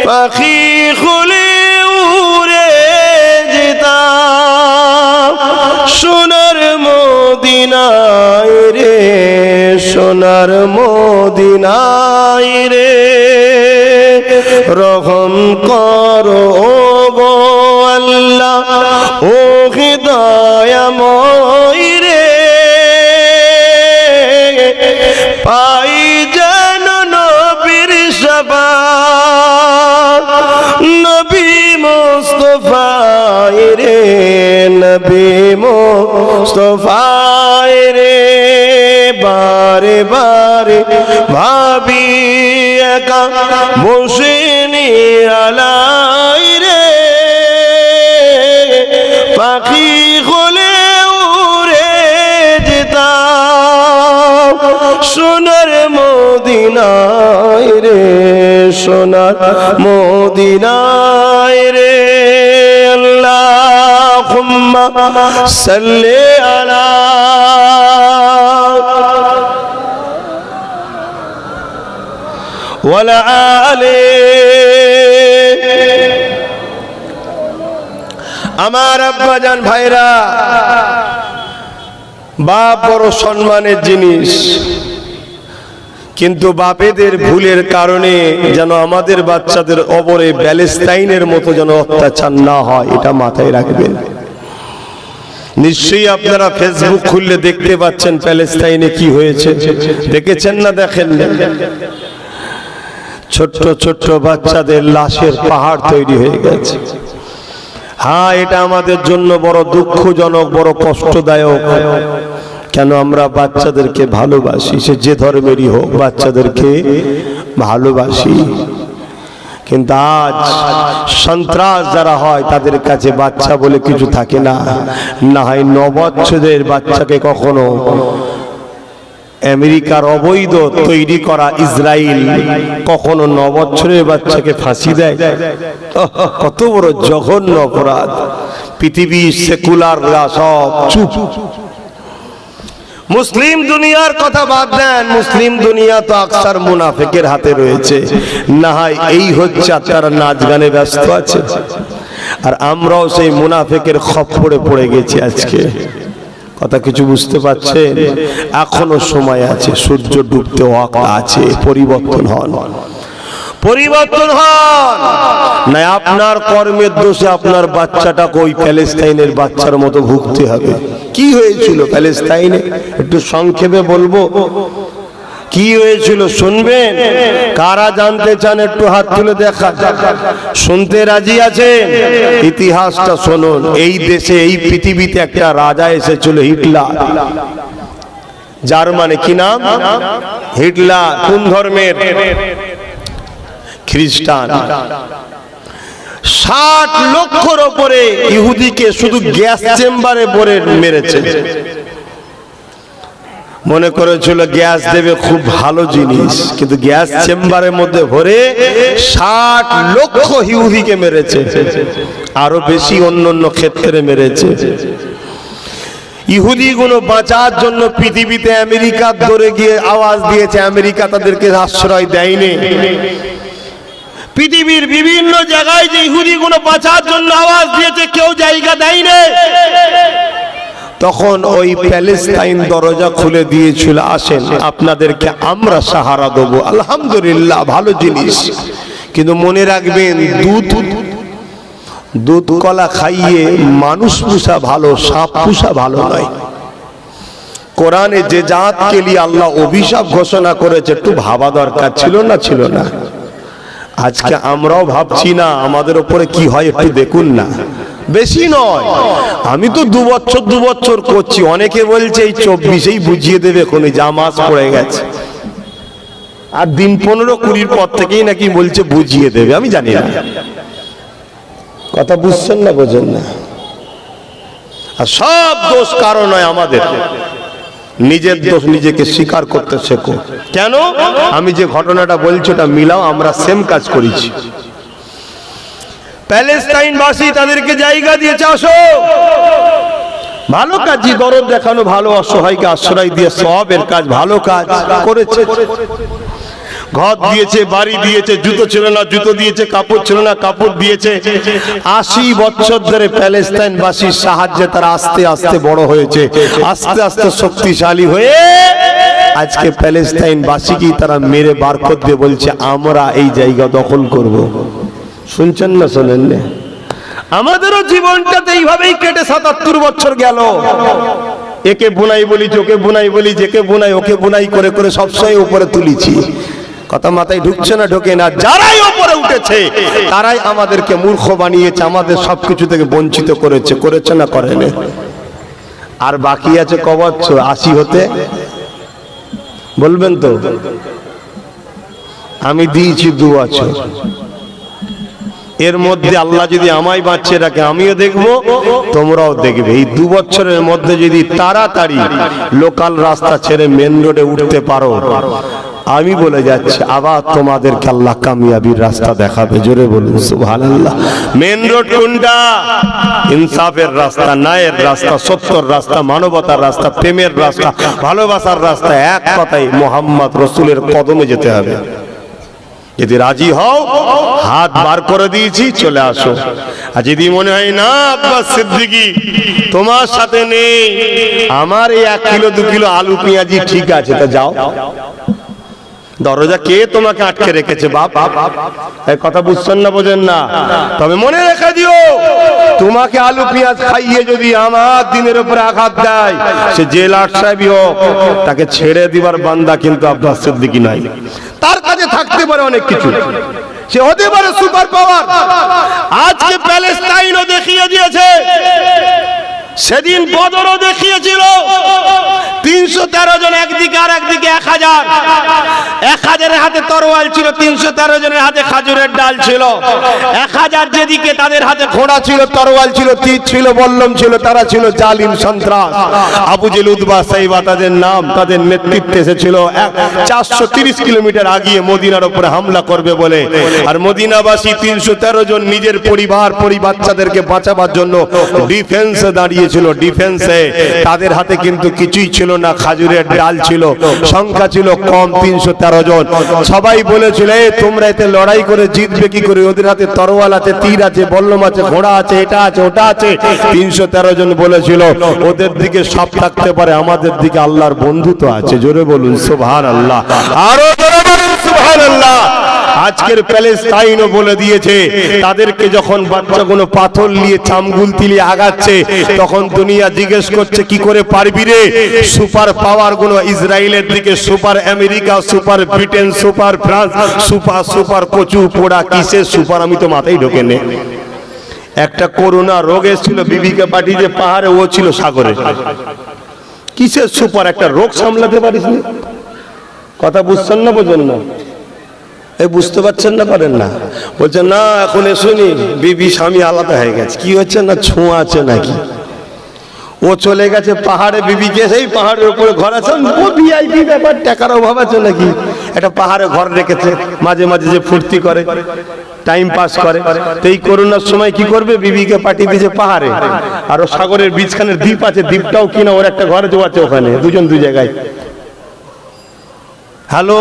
পাখি খুলে উড়ে যেতাম সোনার মদিনায় রে, সোনার মদিনায় রে। রহম করো গো আল্লাহ ও দয়াময় রে, পাই যেন নবীর শাফাত নবী মুস্তাফায় রে, নবী মুস্তাফায় রে। বারে বারে ভাবি একা বসে নিরালাই রে, পাখি হলে উড়ে যেতাম সোনার মদিনায় রে, সোনার মদিনায় রে। আল্লাহুম্মা সাল্লি আলা ওয়ালা আলি। আমার আব্বাজান ভাইরা, বাপ বড় সম্মানের জিনিস, কিন্তু বাপেদের ভুলের কারণে যেন আমাদের বাচ্চাদের ওপরে প্যালেস্তাইনের মতো যেন অত্যাচার না হয়, এটা মাথায় রাখবেন। নিশ্চয়ই আপনারা ফেসবুক খুললে দেখতে পাচ্ছেন প্যালেস্তাইনে কি হয়েছে, দেখেছেন না দেখেন না? ছোট্ট ছোট্ট বাচ্চাদের লাশের পাহাড় তৈরি হয়ে গেছে। হ্যাঁ, এটা আমাদের জন্য বড় দুঃখজনক, বড় কষ্টদায়ক। কেন আমরা বাচ্চাদেরকে ভালোবাসি, সে যে ধর্মেরই হোক, বাচ্চাদেরকে ভালোবাসি, কিন্তু আজ সন্ত্রাস যারা হয় তাদের কাছে বাচ্চা বলে কিছু থাকে না। না হয় 9 বছরের বাচ্চাকে কখনো আমেরিকার অবৈধ তৈরি করা ইসরায়েল কখনো 9 বছরের বাচ্চাকে ফাঁসি দেয়। কত বড় জঘন্য অপরাধ! পৃথিবীর সেকুলাররা সব চুপ। মুসলিম দুনিয়ার কথা বাদ দেন, মুসলিম দুনিয়া তো আকসার মুনাফিকের হাতে রয়েছে। না হয় এই হচ্ছে তারা নাচ গানে ব্যস্ত আছে, আর আমরাও সেই মুনাফিকের খপ্পরে পড়ে গেছি আজকে। কথা কিছু বুঝতে পারছেন? এখনো সময় আছে, সূর্য ডুবতে আছে। পরিবর্তন হন, পরিবর্তন হন, না আপনার কর্মের দোষে আপনার বাচ্চাটাকে ওই প্যালেস্তাইনের বাচ্চার মতো ভুগতে হবে। কি হয়েছিল প্যালেস্তাইনে একটু সংক্ষেপে বলবো। কি হয়েছিল শুনবেন? কারা জানতে চান একটু হাত তুলে দেখা। শুনতে রাজি আছেন? ইতিহাসটা শুনুন। এই দেশে, এই পৃথিবীতে একটা রাজা এসেছিল, হিটলার। জার্মানি। কি নাম? হিটলার। কোন ধর্মের? খ্রিস্টান। 60 লক্ষর উপরে ইহুদিকে শুধু গ্যাস চেম্বারে ভরে মেরেছে। মনে করেছিল গ্যাস দেবে, খুব ভালো জিনিস, কিন্তু গ্যাস চেম্বারের মধ্যে ভরে 60 লক্ষ ইহুদিকে মেরেছে। আরো বেশি অন্য অন্য ক্ষেত্রে মেরেছে। ইহুদিগুলো বাঁচার জন্য পৃথিবীতে আমেরিকার ধরে গিয়ে আওয়াজ দিয়েছে, আমেরিকা তাদেরকে আশ্রয় দেয়নি। পৃথিবীর বিভিন্ন জায়গায় যে ইহুদিগুলো বাঁচার জন্য আওয়াজ দিয়েছে, কেউ জায়গা দেয়নি। তখন ওই প্যালেস্তাইন দরজা খুলে দিয়েছিল, আসেন আপনাদেরকে আমরা সাহারা দেবো। আলহামদুলিল্লাহ, ভালো জিনিস। কিন্তু মনে রাখবেন, দুধ কলা খাইয়ে মানুষ পুষা ভালো, সাপ পুষা ভালো নয়। কোরআনে যে জাতকে নিয়ে আল্লাহ অভিশাপ ঘোষণা করেছে, একটু ভাবা দরকার ছিল না? ছিল না? আজকে আমরাও ভাবছি না, আমাদের উপরে কি হয় একটু দেখুন না। বেশি নয়, আমি তো 2 বছর করছি। অনেকে বলছে এই 24-এই বুঝিয়ে দেবে, কোন জামাজ পড়ে গেছে, আর দিন 15-20 পর থেকেই নাকি বলছে বুঝিয়ে দেবে। আমি জানি না, কথা বুঝছেন না, বোঝেন না। আর সব দোষ কারণ নয় আমাদের, নিজের দোষ নিজেকে স্বীকার করতে শেখো। কেন? আমি যে ঘটনাটা বলছি ওটা মিলাও, আমরা সেম কাজ করেছি। প্যালেস্তাইনবাসী তাদেরকে জায়গা দিয়েছে, আসো। ভালো কাজই, দরদ দেখানো ভালো, অসহায়কে আশ্রয় দিয়ে সওয়াবের কাজ, ভালো কাজ করেছে। ঘর দিয়েছে, বাড়ি দিয়েছে, জুতো ছিল না জুতো দিয়েছে, কাপড় ছিল না কাপড় দিয়েছে। 80 বছর ধরে প্যালেস্তাইনবাসীর সাহায্যে তারা আস্তে আস্তে বড় হয়েছে, আস্তে আস্তে শক্তিশালী হয়ে আজকে প্যালেস্তাইনবাসীকেই তারা মেরে বার করতে বলছে, আমরা এই জায়গা দখল করব। শুনছেন না? শোনেন না? আমাদেরও জীবনটাতে এইভাবেই কেটে 77 বছর গেল। একে বুনাই বলি, ওকে বুনাই বলি, যেকে বুনাই ওকে বুনাই করে করে সবসময় উপরে তুলেছি। কথা মাথায় ঢুকছে না? ঢোকে না। যারাই উপরে উঠেছে তারাই আমাদেরকে মূর্খ বানিয়েছে, আমাদের সবকিছু থেকে বঞ্চিত করেছে। করেছে না? করেনি? আর বাকি আছে ক বছর? 80 হতে বলবেন তো? আমি দিয়েছি 2 বছর। এর মধ্যে আল্লাহ যদি আমায় বাঁচিয়ে রাখে, আমিও দেখবো, তোমরাও দেখবে। এই 2 বছরের মধ্যে যদি তাড়াতাড়ি লোকাল রাস্তা ছেড়ে মেন রোডে উঠতে পারো, আমি বলে যাচ্ছি আবার তোমাদেরকে আল্লাহ কামিয়াবির রাস্তা দেখাবে। জোরে বলুন সুবহানাল্লাহ। মেন রোড কোনটা? ইনসাফের রাস্তা, ন্যায়ের রাস্তা, সত্যর রাস্তা, মানবতার রাস্তা, প্রেমের রাস্তা, ভালোবাসার রাস্তা। এক কথাই মোহাম্মদ রসুলের কদমে যেতে হবে। যদি রাজি হও, হাত বার করে দিয়েছি, চলে আসো। আর যদি মনে হয় না আব্বাস সিদ্দিকী তোমার সাথে নেই, আমার এই 1 কিলো 2 কিলো আলু পেঁয়াজি ঠিক আছে, তা যাও। দরজা কে তোমাকে আটকে রেখেছে? বাপ। এই কথা বুঝছেন না? বোঝেন না? তবে মনে রেখে দিও, তোমাকে আলু পেঁয়াজ খাইয়ে যদি আমার দিনের উপরে আঘাত দেয়, সে যে লাট সাহেবই হোক, তাকে ছেড়ে দিবার বান্দা কিন্তু আব্বাস সিদ্দিকী নাই। তার কাছে থাকতে পারে অনেক কিছু, সে হতে পারে সুপার পাওয়ার। আজকে প্যালেস্তাইনও দেখিয়ে দিয়েছে, সেদিন বদরও দেখিয়েছিল। 313 জন একদিকে, আর একদিকে 1000। 1000-এর হাতে তরোয়াল ছিল, 313 জনের হাতে খাজুরের ডাল ছিল। 1000 যেদিকে, তাদের হাতে ঘোড়া ছিল, তরোয়াল ছিল, তীর ছিল, বল্লম ছিল। তারা ছিল জালিম সন্ত্রাস। আবু জেল, উতবা, সাইবা তাদের নাম। তাদের নেতৃত্বে এসেছিল 430 কিলোমিটার আগিয়ে মদিনার উপরে হামলা করবে বলে। আর মদিনাবাসী 313 জন নিজের পরিবার বাচ্চাদেরকে বাঁচাবার জন্য ডিফেন্সে দাঁড়িয়েছিল। ডিফেন্সে তাদের হাতে কিন্তু কিছুই ছিল না, খাজুরের ডাল ছিল। সংখ্যা ছিল কম, 313 জন। সবাই বলেছিল, তোমরা এতে লড়াই করে জিতবে কি করে? ওদের হাতে তরোয়াল আছে, তীর আছে, বল্লম আছে, ঘোড়া আছে, এটা আছে, ওটা আছে। 313 জন বলেছিল, ওদের দিকে সব থাকতে পারে, আমাদের দিকে আল্লাহর বন্ধুত্ব আছে। জোরে বলুন সুবহানাল্লাহ। আরো জোরে বলুন সুবহানাল্লাহ। আজকের প্যালেস্তাইনও বলে দিয়েছে, তাদেরকে যখন বাচ্চাগুলো পাথর নিয়ে, চামগুলতি নিয়ে আগাচ্ছে, তখন দুনিয়া জিজ্ঞেস করছে, কি করে পারবি রে? সুপার পাওয়ার গুলো ইসরায়েলের দিকে, super America, super Britain, super France, super কচু পোড়া, কিসের সুপার আমি তো মাথায় ঢোকে নে। একটা করোনা রোগ এসেছিল, বিবিকে পাঠিয়ে পাহাড়ে, ও ছিল সাগরে। কিসের সুপার? একটা রোগ সামলাতে পারিস না। কথা বুঝছেন না? বোঝেন না? এই বুঝতে পারছেন না? পারেন না? বলছেন না, এখন শুনি বিবি স্বামী আলাদা হয়ে গেছে। কি হচ্ছে না, ছোঁয়া আছে নাকি? ও চলে গেছে পাহাড়ে, বিবিকে সেই পাহাড়ের উপরে ঘর আছে। ও ভিআইপি ব্যাপার, টাকার অভাব আছে নাকি? একটা পাহাড়ে ঘর রেখেছে, মাঝে মাঝে যে ফুর্তি করে, টাইম পাস করে। তো এই করোনার সময় কি করবে? বিবিকে পাঠিয়ে দিয়েছে পাহাড়ে। আর ও সাগরের বীজখানের দ্বীপ আছে, দ্বীপটাও কিনা ওর একটা ঘরে আছে, ওখানে 2 জন 2 জায়গায়। হ্যালো,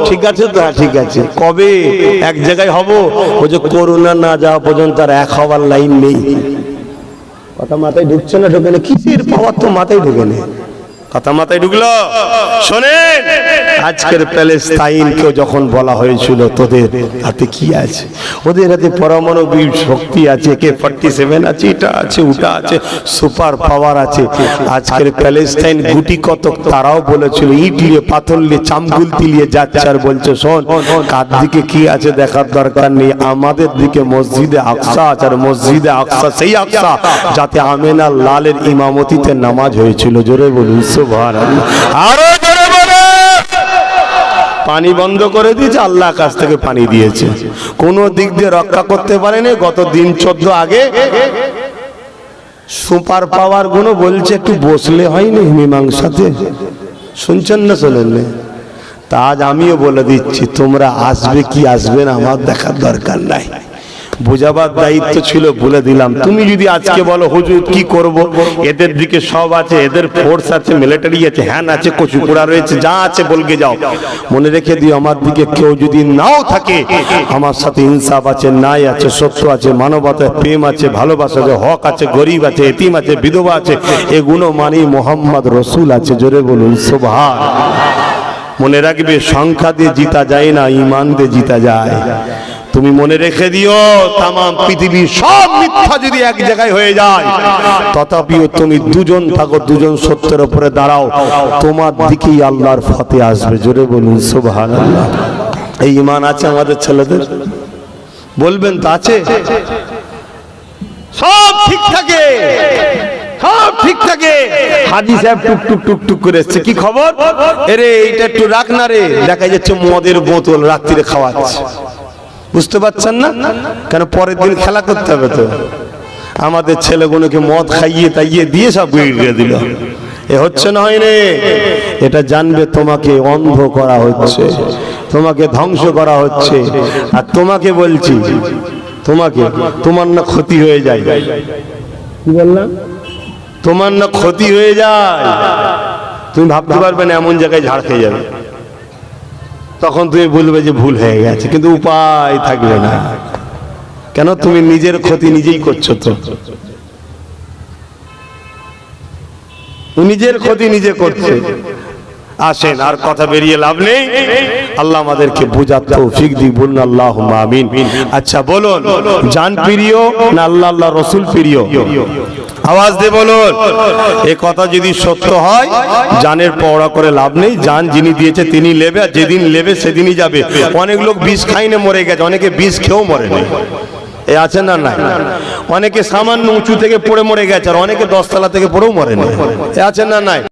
ঠিক আছে তো? হ্যাঁ ঠিক আছে। কবে এক জায়গায় হব? ও যে করোনা না যাওয়া পর্যন্ত আর এক হওয়ার লাইন নেই। কথা মাথায় ঢুকছে না? ঢোকে না? কিসের সবার তো মাথায় ঢুকে নেই। কথা মাথায় ঢুকলো? শোনেন, আজকের প্যালেস্তাইনকেও যখন বলা হয়েছিল তোদের হাতে কি আছে, ওদের হাতে পারমাণবিক শক্তি আছে, AK-47 আছে, এটা আছে, ওটা আছে, সুপার পাওয়ার আছে। আজকের প্যালেস্তাইন গুটি কতক তারাও বলেছিল ইট নিয়ে, পাথর নিয়ে, চামগুলতি নিয়ে যাচ্ছে আর বলছে শোন, কার দিকে কি আছে দেখার দরকার নেই, আমাদের দিকে মসজিদে আকসা আছে। আর মসজিদে আকসা সেই আকসা যাতে আমেনা লালের ইমামতিতে নামাজ হয়েছিল। জোরে বলুন সুবহানাল্লাহ। আরো জোরে বলো। পানি বন্ধ করে দিয়েছে, আল্লাহ কাছ থেকে পানি দিয়েছে, কোন দিক দিয়ে রক্ষা করতে পারেনি। গত দিন 14 আগে সুপার পাওয়ার গুলো বলছে একটু বসলে হয়নি মীমাংসাতে, শুনছেন না শোনেন না? তা আজ আমিও বলে দিচ্ছি, তোমরা আসবে কি আসবে না আমার দেখার দরকার নাই, বোঝাবার দায়িত্ব ছিল বলে দিলাম। তুমি যদি আজকে বলো হুজুর কি করব, এদের দিকে সব আছে, এদের ফোর্স আছে, মিলিটারি আছে, হ্যান আছে, কচুপুরা রয়েছে, যা আছে বলকে যাও, মনে রেখে দিও আমার দিকে কেউ যদি নাও থাকে, আমার সাথে ইনসাফ আছে, ন্যায় আছে, সত্য আছে, মানবতা, প্রেম আছে, ভালোবাসা আছে, হক আছে, গরিব আছে, এতিম আছে, বিধবা আছে, এগুলো মানি মোহাম্মদ রসুল আছে। জোরে বলুন সুবহানাল্লাহ। মনে রাখবে, সংখ্যা দিয়ে জিতা যায় না, ঈমান দিয়ে জিতা যায়। তুমি মনে রেখে দিও, তাম পৃথিবীর সব মিথ্যা যদি এক জায়গায় হয়ে যায়, তথাপিও তুমি দুজন থাকো, দুজন সত্যের উপরে দাঁড়াও, তোমার দিকেই আল্লাহর ফতে আসবে। জোরে বলুন সুবহানাল্লাহ। এই ঈমান আছে আমাদের ছেলেদের? বলবেন তো আছে? সব ঠিক থাকে, সব ঠিক থাকে। হাজি সাহেব টুক টুক টুক টুক করে এসছে, কি খবর? এরে এইটা একটু রাখ না রে, দেখা যাচ্ছে মদের বোতল রাত্রিরে খাওয়াচ্ছে। বুঝতে পারছেন না? কেন পরের দিন খেলা করতে হবে তো। আমাদের ছেলেগুলোকে মদ খাইয়ে তাইয়ে দিয়ে সব বিগড়ে দিল। এ হচ্ছে না, হয়নি? এটা জানবে তোমাকে অন্ধ করা হচ্ছে, তোমাকে ধ্বংস করা হচ্ছে। আর তোমাকে বলছি, তোমাকে, তোমার না ক্ষতি হয়ে যায়। কি বললাম? তোমার না ক্ষতি হয়ে যায়, তুমি ভাবতে পারবে না এমন জায়গায় ঝাড় খেয়ে যাবে, তখন তুমি বলবে যে ভুল হয়ে গেছে, কিন্তু উপায় থাকবে না। কেন? তুমি নিজের ক্ষতি নিজেই করছো, তো নিজের ক্ষতি নিজে করছে। আসেন, আর কথা বেরিয়ে লাভ নেই, আল্লাহ আমাদেরকে বোঝার তৌফিক দিক। বলুন আল্লাহুম্মা আমিন। আচ্ছা বলুন, জান প্রিয় না আল্লাহ আল্লাহ রসুল প্রিয়? আওয়াজ দিয়ে বলুন। এই কথা যদি সত্য হয়, জানের পড়া করে লাভ নেই, জান যিনি দিয়েছে তিনি নেবে, আর যেদিন নেবে সেদিনই যাবে। অনেক লোক বিষ খাইনে মরে গেছে, অনেকে বিষ খেয়েও মরেনি। এ আছে না নাই? অনেকে সামান্য উঁচু থেকে পড়ে মরে গেছে, আর অনেকে 10 তলা থেকে পড়েও মরেনি। এ আছে না নাই?